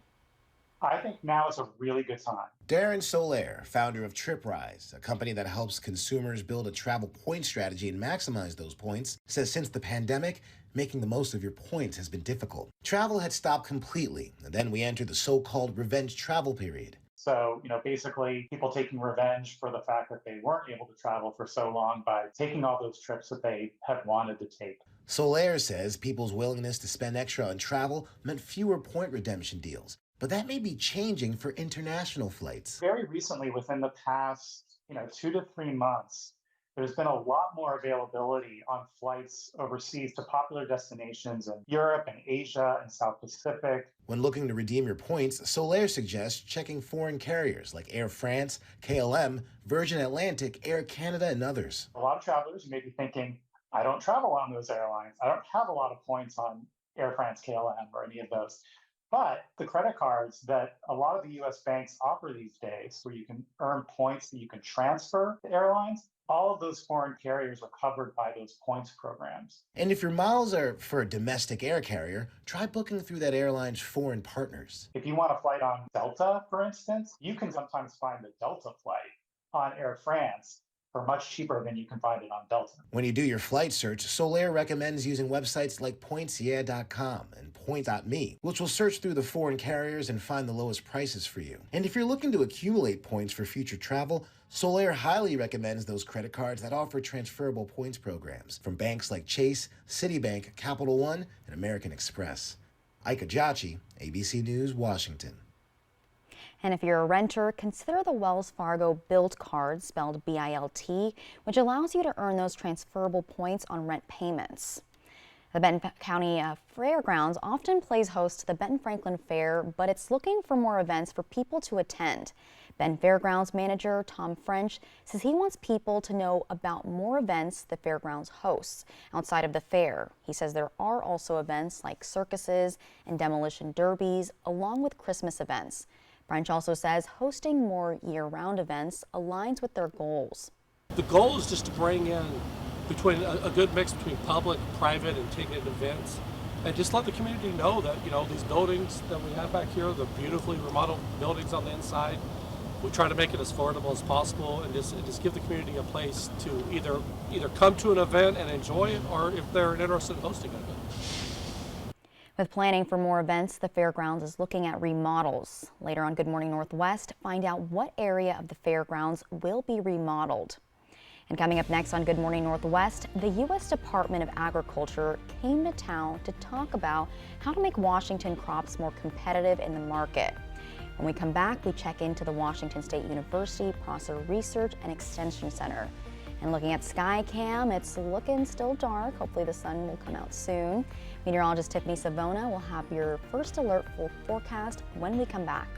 Speaker 24: I think now is a really good time.
Speaker 25: Darren Solaire, founder of TripRise, a company that helps consumers build a travel point strategy and maximize those points, says since the pandemic, making the most of your points has been difficult. Travel had stopped completely, and then we entered the so-called revenge travel period.
Speaker 24: So, basically people taking revenge for the fact that they weren't able to travel for so long by taking all those trips that they had wanted to take.
Speaker 25: Solaire says people's willingness to spend extra on travel meant fewer point redemption deals, but that may be changing for international flights.
Speaker 24: Very recently, within the past, 2 to 3 months, there's been a lot more availability on flights overseas to popular destinations in Europe and Asia and South Pacific.
Speaker 25: When looking to redeem your points, Solaire suggests checking foreign carriers like Air France, KLM, Virgin Atlantic, Air Canada, and others.
Speaker 24: A lot of travelers may be thinking, I don't travel on those airlines. I don't have a lot of points on Air France, KLM, or any of those. But the credit cards that a lot of the US banks offer these days, where you can earn points that you can transfer to airlines, all of those foreign carriers are covered by those points programs.
Speaker 25: And if your miles are for a domestic air carrier, try booking through that airline's foreign partners.
Speaker 24: If you want a flight on Delta, for instance, you can sometimes find a Delta flight on Air France for much cheaper than you can find it on Delta.
Speaker 25: When you do your flight search, Solaire recommends using websites like pointsyeah.com and point.me, which will search through the foreign carriers and find the lowest prices for you. And if you're looking to accumulate points for future travel, Solaire highly recommends those credit cards that offer transferable points programs from banks like Chase, Citibank, Capital One, and American Express. Ike Ejachi, ABC News, Washington.
Speaker 1: And if you're a renter, consider the Wells Fargo Bilt card, spelled B-I-L-T, which allows you to earn those transferable points on rent payments. The Benton County Fairgrounds often plays host to the Benton Franklin Fair, but it's looking for more events for people to attend. Benton Fairgrounds manager Tom French says he wants people to know about more events the fairgrounds hosts outside of the fair. He says there are also events like circuses and demolition derbies, along with Christmas events. French also says hosting more year-round events aligns with their goals.
Speaker 26: The goal is just to bring in between a good mix between public, private, and ticketed events, and just let the community know that these buildings that we have back here, the beautifully remodeled buildings on the inside, we try to make it as affordable as possible, and just give the community a place to either come to an event and enjoy it, or if they're interested in hosting an event.
Speaker 1: With planning for more events, the fairgrounds is looking at remodels. Later on Good Morning Northwest, find out what area of the fairgrounds will be remodeled. And coming up next on Good Morning Northwest, the U.S. Department of Agriculture came to town to talk about how to make Washington crops more competitive in the market. When we come back, we check into the Washington State University Prosser Research and Extension Center. And looking at SkyCam, it's looking still dark. Hopefully the sun will come out soon. Meteorologist Tiffany Savona will have your first alert full forecast when we come back.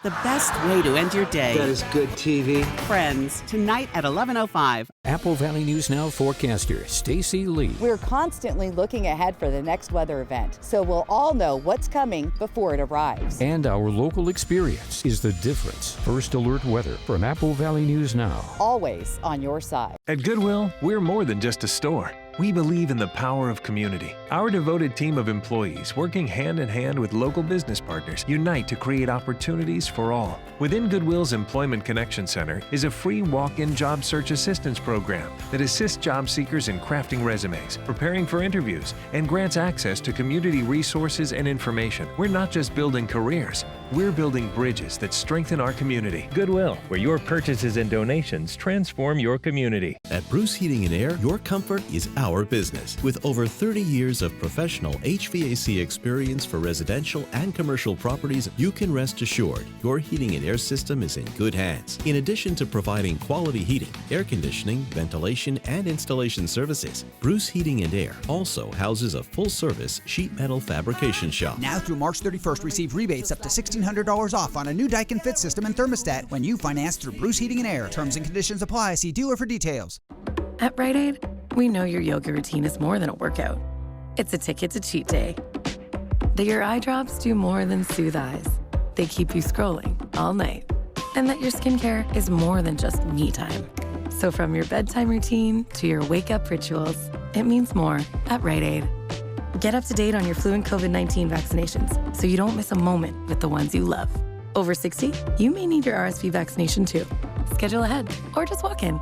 Speaker 17: The best way to end your day.
Speaker 27: That is good TV.
Speaker 17: Friends, tonight at 11:05.
Speaker 9: Apple Valley News Now forecaster Stacy Lee.
Speaker 28: We're constantly looking ahead for the next weather event, so we'll all know what's coming before it arrives.
Speaker 9: And our local experience is the difference. First alert weather from Apple Valley News Now.
Speaker 28: Always on your side.
Speaker 29: At Goodwill, we're more than just a store.
Speaker 3: We believe in the power of community. Our devoted team of employees, working hand in hand with local business partners, unite to create opportunities for all. Within Goodwill's Employment Connection Center is a free walk-in job search assistance program that assists job seekers in crafting resumes, preparing for interviews, and grants access to community resources and information. We're not just building careers, we're building bridges that strengthen our community.
Speaker 4: Goodwill, where your purchases and donations transform your community.
Speaker 7: At Bruce Heating and Air, your comfort is our business. With over 30 years of professional HVAC experience for residential and commercial properties, you can rest assured your heating and air system is in good hands. In addition to providing quality heating, air conditioning, ventilation, and installation services, Bruce Heating and Air also houses a full-service sheet metal fabrication shop.
Speaker 8: Now through March 31st, receive rebates up to $1,600 off on a new Daikin Fit system and thermostat when you finance through Bruce Heating and Air. Terms and conditions apply. See dealer for details.
Speaker 11: At Rite Aid, we know your yoga routine is more than a workout. It's a ticket to cheat day. That your eye drops do more than soothe eyes. They keep you scrolling all night. And that your skincare is more than just me time. So from your bedtime routine to your wake-up rituals, it means more at Rite Aid. Get up to date on your flu and COVID-19 vaccinations so you don't miss a moment with the ones you love. Over 60, you may need your RSV vaccination too. Schedule ahead or just walk in.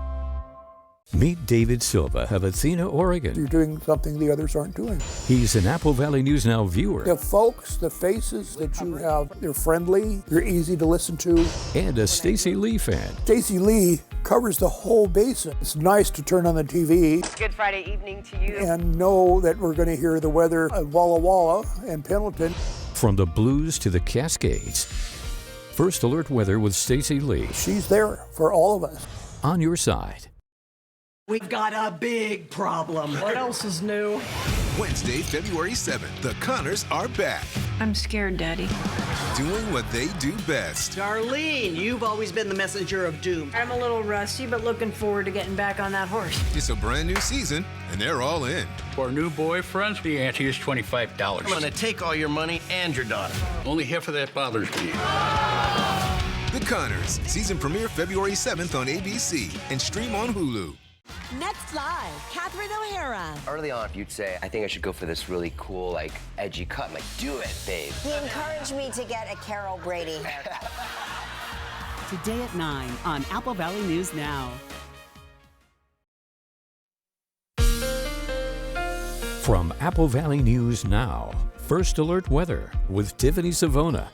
Speaker 9: Meet David Silva of Athena, Oregon.
Speaker 14: You're doing something the others aren't doing.
Speaker 9: He's an Apple Valley News Now viewer.
Speaker 14: The folks, the faces that you have, they're friendly, they're easy to listen to.
Speaker 9: And a Stacey Lee fan.
Speaker 14: Stacey Lee covers the whole basin. It's nice to turn on the TV.
Speaker 12: Good Friday evening to you.
Speaker 14: And know that we're going to hear the weather at Walla Walla and Pendleton.
Speaker 9: From the Blues to the Cascades. First Alert Weather with Stacey Lee.
Speaker 14: She's there for all of us.
Speaker 9: On your side.
Speaker 13: We've got a big problem. What else is new?
Speaker 10: Wednesday, February 7th, the Connors are back.
Speaker 16: I'm scared, Daddy.
Speaker 10: Doing what they do best.
Speaker 13: Darlene, you've always been the messenger of doom.
Speaker 16: I'm a little rusty, but looking forward to getting back on that horse.
Speaker 10: It's a brand new season, and they're all in.
Speaker 20: For new boyfriends, the ante is $25.
Speaker 13: I'm gonna take all your money and your daughter.
Speaker 20: Only half of that bothers me.
Speaker 10: The Connors, season premiere February 7th on ABC and stream on Hulu.
Speaker 27: Next Live, Catherine O'Hara.
Speaker 29: Early on, you'd say, I think I should go for this really cool, like, edgy cut. I'm like, do it, babe.
Speaker 30: He encouraged me to get a Carol Brady haircut.
Speaker 17: Today at 9 on Apple Valley News Now.
Speaker 9: From Apple Valley News Now, First Alert Weather with Tiffany Savona.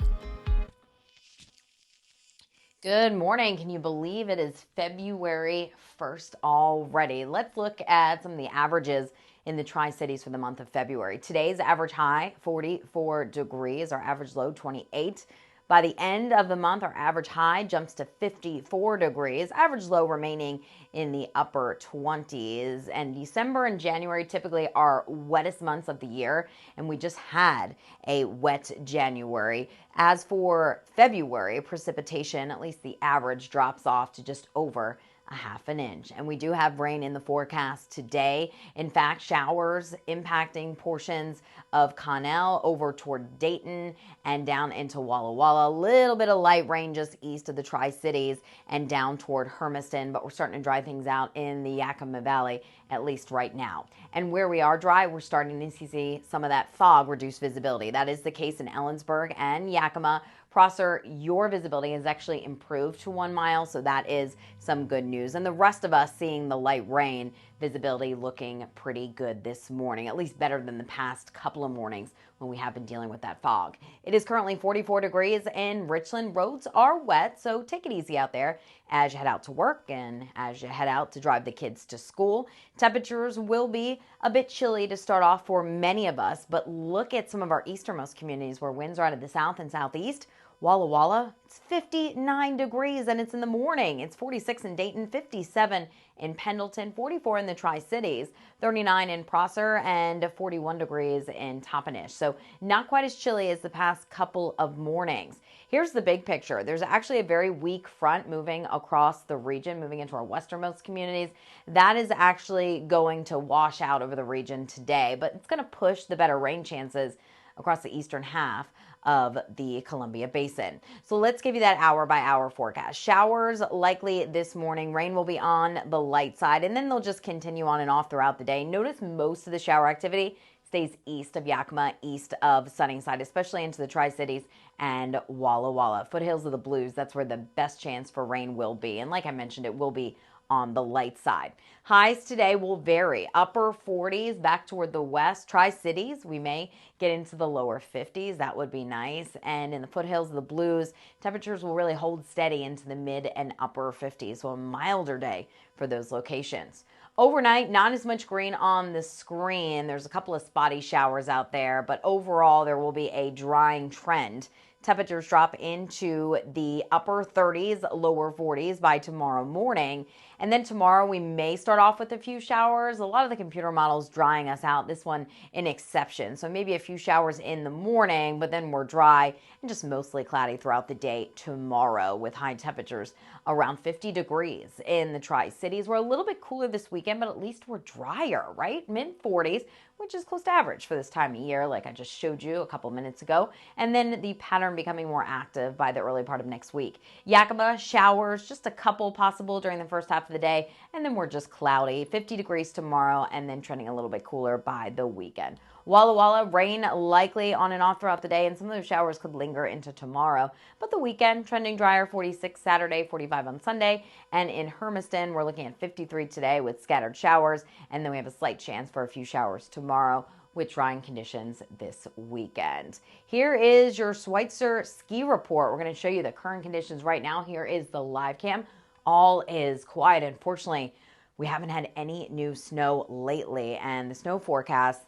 Speaker 1: Good morning. Can you believe it is February 1st already? Let's look at some of the averages in the Tri-Cities for the month of February. Today's average high, 44 degrees. Our average low, 28. By the end of the month, our average high jumps to 54 degrees. Average low remaining in the upper 20s. And December and January typically are wettest months of the year. And we just had a wet January. As for February, precipitation, at least the average, drops off to just over a half an inch. And we do have rain in the forecast today. In fact, showers impacting portions of Connell over toward Dayton and down into Walla Walla. A little bit of light rain just east of the Tri-Cities and down toward Hermiston, but we're starting to dry things out in the Yakima Valley, at least right now. And where we are dry, we're starting to see some of that fog reduce visibility. That is the case in Ellensburg and Yakima. Prosser, your visibility has actually improved to 1 mile, so that is some good news. And the rest of us seeing the light rain, visibility looking pretty good this morning, at least better than the past couple of mornings when we have been dealing with that fog. It is currently 44 degrees in Richland. Roads are wet, so take it easy out there as you head out to work and as you head out to drive the kids to school. Temperatures will be a bit chilly to start off for many of us, but look at some of our easternmost communities where winds are out of the south and southeast. Walla Walla, it's 59 degrees and it's in the morning. It's 46 in Dayton, 57 in Pendleton, 44 in the Tri-Cities, 39 in Prosser, and 41 degrees in Toppenish. So not quite as chilly as the past couple of mornings. Here's the big picture. There's actually a very weak front moving across the region, moving into our westernmost communities. That is actually going to wash out over the region today, but it's going to push the better rain chances
Speaker 2: across the eastern half of the Columbia Basin. So let's give you that hour by hour forecast. Showers likely this morning. Rain will be on the light side, and then they'll just continue on and off throughout the day. Notice most of the shower activity stays east of Yakima, east of Sunnyside, especially into the Tri-Cities and Walla Walla. Foothills of the Blues, that's where the best chance for rain will be. And like I mentioned, it will be on the light side. Highs today will vary. Upper 40s back toward the west. Tri-Cities, we may get into the lower 50s. That would be nice. And in the foothills of the Blues, temperatures will really hold steady into the mid and upper 50s. So a milder day for those locations. Overnight, not as much green on the screen. There's a couple of spotty showers out there, but overall there will be a drying trend. Temperatures drop into the upper 30s, lower 40s by tomorrow morning. And then tomorrow we may start off with a few showers. A lot of the computer models drying us out. This one an exception. So maybe a few showers in the morning, but then we're dry and just mostly cloudy throughout the day tomorrow with high temperatures around 50 degrees in the Tri-Cities. We're a little bit cooler this weekend, but at least we're drier, right? Mid 40s, which is close to average for this time of year, like I just showed you a couple minutes ago. And then the pattern becoming more active by the early part of next week. Yakima, showers, just a couple possible during the first half of the day, and then we're just cloudy, 50 degrees tomorrow, and then trending a little bit cooler by the weekend. Walla Walla, rain likely on and off throughout the day, and some of those showers could linger into tomorrow. But the weekend, trending drier, 46 Saturday, 45 on Sunday. And in Hermiston, we're looking at 53 today with scattered showers, and then we have a slight chance for a few showers tomorrow with drying conditions this weekend. Here is your Schweitzer ski report. We're going to show you the current conditions right now. Here is the live cam. All is quiet. Unfortunately, we haven't had any new snow lately, and the snow forecast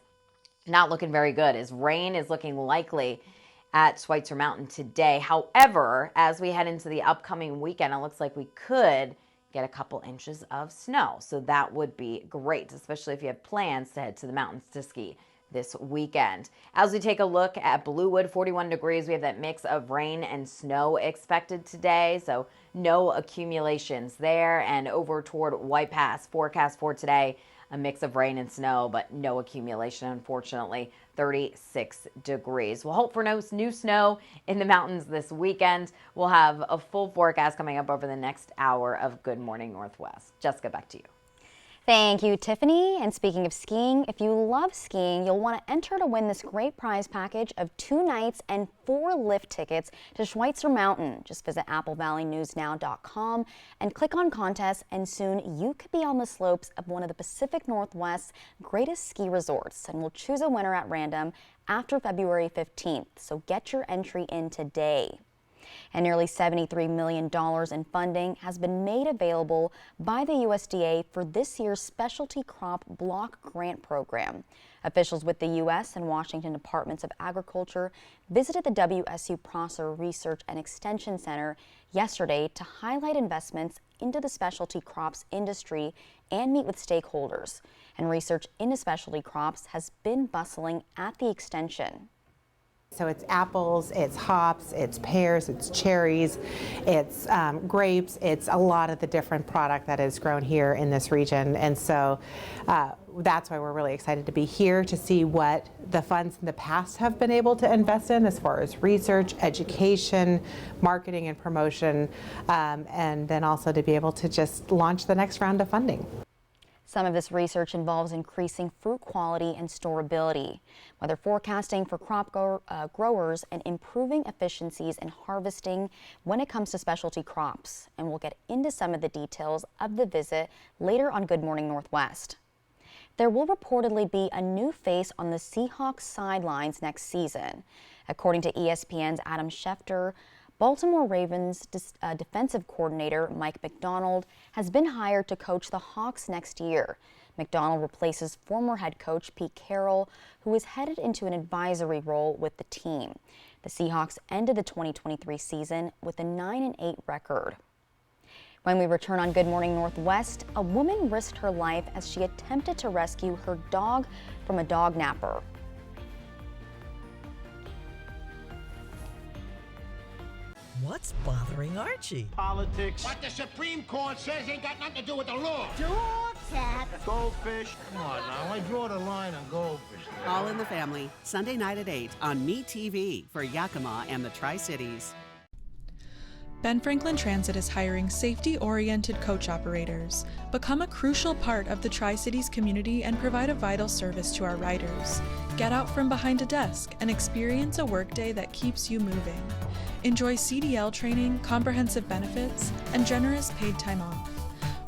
Speaker 2: not looking very good, as rain is looking likely at Schweitzer Mountain today. However, as we head into the upcoming weekend, it looks like we could get a couple inches of snow. So that would be great, especially if you have plans to head to the mountains to ski this weekend. As we take a look at Bluewood, 41 degrees. We have that mix of rain and snow expected today, so no accumulations there. And over toward White Pass, forecast for today, a mix of rain and snow, but no accumulation, unfortunately, 36 degrees. We'll hope for no new snow in the mountains this weekend. We'll have a full forecast coming up over the next hour of Good Morning Northwest. Jessica, back to you.
Speaker 1: Thank you, Tiffany. And speaking of skiing, if you love skiing, you'll want to enter to win this great prize package of 2 nights and 4 lift tickets to Schweitzer Mountain. Just visit applevalleynewsnow.com and click on contests, and soon you could be on the slopes of one of the Pacific Northwest's greatest ski resorts. And we'll choose a winner at random after February 15th. So get your entry in today. And nearly $73 million in funding has been made available by the USDA for this year's Specialty Crop Block Grant Program. Officials with the U.S. and Washington Departments of Agriculture visited the WSU Prosser Research and Extension Center yesterday to highlight investments into the specialty crops industry and meet with stakeholders. And research into specialty crops has been bustling at the extension.
Speaker 5: So it's apples, it's hops, it's pears, it's cherries, it's grapes, it's a lot of the different product that is grown here in this region. And so that's why we're really excited to be here to see what the funds in the past have been able to invest in as far as research, education, marketing and promotion, and then also to be able to just launch the next round of funding.
Speaker 1: Some of this research involves increasing fruit quality and storability, weather forecasting for crop growers, and improving efficiencies in harvesting when it comes to specialty crops. And we'll get into some of the details of the visit later on Good Morning Northwest. There will reportedly be a new face on the Seahawks sidelines next season. According to ESPN's Adam Schefter, Baltimore Ravens defensive coordinator Mike Macdonald has been hired to coach the Hawks next year. Macdonald replaces former head coach Pete Carroll, who is headed into an advisory role with the team. The Seahawks ended the 2023 season with a 9-8 record. When we return on Good Morning Northwest, a woman risked her life as she attempted to rescue her dog from a dog napper.
Speaker 6: What's bothering Archie?
Speaker 12: Politics. What the Supreme Court says ain't got nothing to do with the law.
Speaker 6: George
Speaker 13: Goldfish. Come on now, I draw the line on goldfish.
Speaker 17: All in the Family, Sunday night at 8 on MeTV for Yakima and the Tri-Cities.
Speaker 12: Ben Franklin Transit is hiring safety-oriented coach operators. Become a crucial part of the Tri-Cities community and provide a vital service to our riders. Get out from behind a desk and experience a workday that keeps you moving. Enjoy CDL training, comprehensive benefits, and generous paid time off.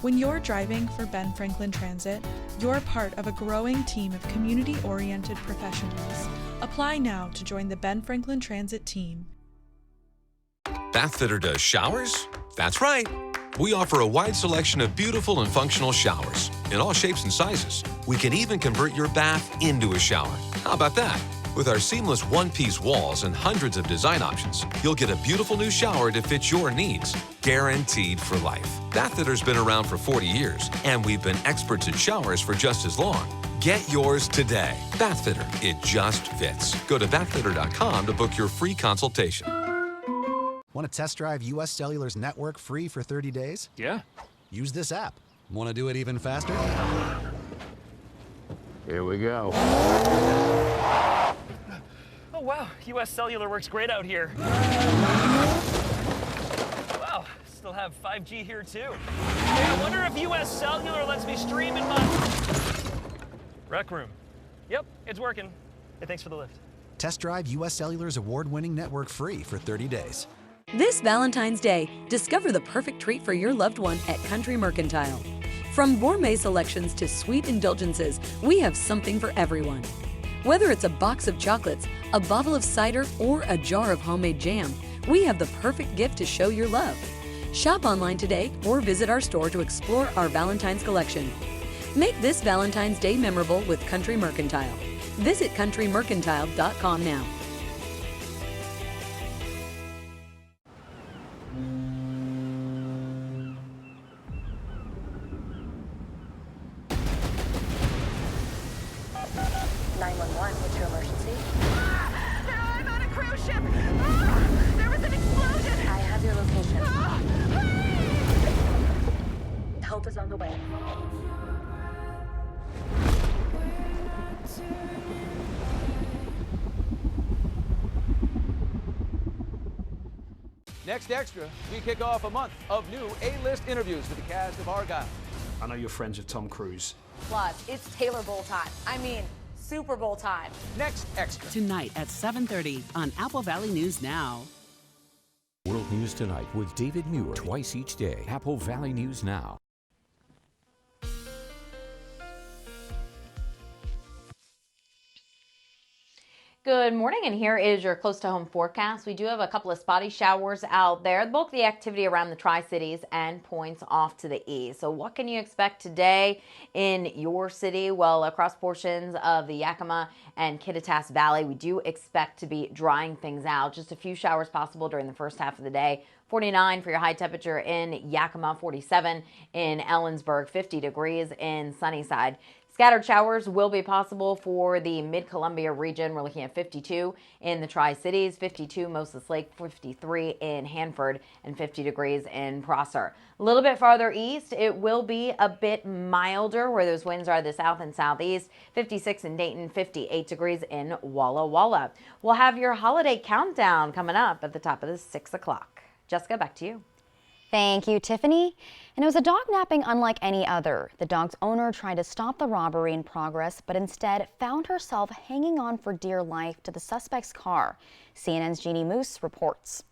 Speaker 12: When you're driving for Ben Franklin Transit, you're part of a growing team of community-oriented professionals. Apply now to join the Ben Franklin Transit team.
Speaker 15: Bathfitter does showers? That's right. We offer a wide selection of beautiful and functional showers in all shapes and sizes. We can even convert your bath into a shower. How about that? With our seamless one-piece walls and hundreds of design options, you'll get a beautiful new shower to fit your needs, guaranteed for life. Bathfitter's been around for 40 years, and we've been experts in showers for just as long. Get yours today. Bathfitter, it just fits. Go to bathfitter.com to book your free consultation.
Speaker 18: Want to test drive U.S. Cellular's network free for 30 days?
Speaker 20: Yeah.
Speaker 18: Use this app. Want to do it even faster?
Speaker 20: Here we go.
Speaker 19: Oh, wow. U.S. Cellular works great out here. Wow. Still have 5G here, too. Hey, I wonder if U.S. Cellular lets me stream in my... Rec room. Yep, it's working. Hey, thanks for the lift.
Speaker 18: Test drive U.S. Cellular's award-winning network free for 30 days.
Speaker 21: This Valentine's Day, discover the perfect treat for your loved one at Country Mercantile. From gourmet selections to sweet indulgences, we have something for everyone. Whether it's a box of chocolates, a bottle of cider, or a jar of homemade jam, we have the perfect gift to show your love. Shop online today or visit our store to explore our Valentine's collection. Make this Valentine's Day memorable with Country Mercantile. Visit countrymercantile.com now.
Speaker 22: What's your emergency?
Speaker 23: I'm on a cruise ship! There was an explosion!
Speaker 22: I have your location. Help is on the way.
Speaker 24: Next Extra, we kick off a month of new A-list interviews with the cast of Argyle.
Speaker 25: I know you're friends with Tom Cruise.
Speaker 26: Plus, it's Taylor Bowl time. I mean, Super Bowl time.
Speaker 24: Next Extra.
Speaker 17: Tonight at 7:30 on Apple Valley News Now.
Speaker 9: World News Tonight with David Muir. Twice each day. Apple Valley News Now.
Speaker 2: Good morning, and here is your close to home forecast. We do have a couple of spotty showers out there. The bulk of the activity around the Tri-Cities and points off to the east. So what can you expect today in your city? Well, across portions of the Yakima and Kittitas Valley, we do expect to be drying things out. Just a few showers possible during the first half of the day. 49 for your high temperature in Yakima, 47 in Ellensburg, 50 degrees in Sunnyside. Scattered showers will be possible for the Mid-Columbia region. We're looking at 52 in the Tri-Cities, 52 Moses Lake, 53 in Hanford, and 50 degrees in Prosser. A little bit farther east, it will be a bit milder where those winds are the south and southeast. 56 in Dayton, 58 degrees in Walla Walla. We'll have your holiday countdown coming up at the top of the 6 o'clock. Jessica, back to you.
Speaker 1: Thank you, Tiffany. And it was a dog napping unlike any other. The dog's owner tried to stop the robbery in progress, but instead found herself hanging on for dear life to the suspect's car. CNN's Jeannie Moose reports.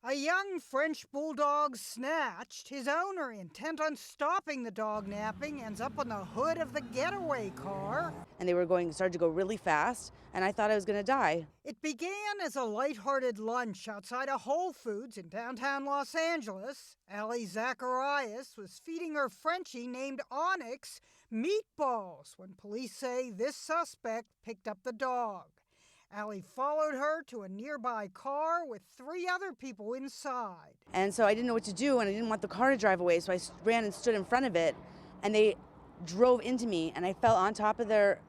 Speaker 31: A young French bulldog snatched. His owner, intent on stopping the dog napping, ends up on the hood of the getaway car.
Speaker 32: And they were started to go really fast, and I thought I was going to die.
Speaker 31: It began as a lighthearted lunch outside a Whole Foods in downtown Los Angeles. Allie Zacharias was feeding her Frenchie named Onyx meatballs when police say this suspect picked up the dog. Allie followed her to a nearby car with 3 other people inside.
Speaker 32: And so I didn't know what to do, and I didn't want the car to drive away, so I ran and stood in front of it, and they drove into me, and I fell on top of their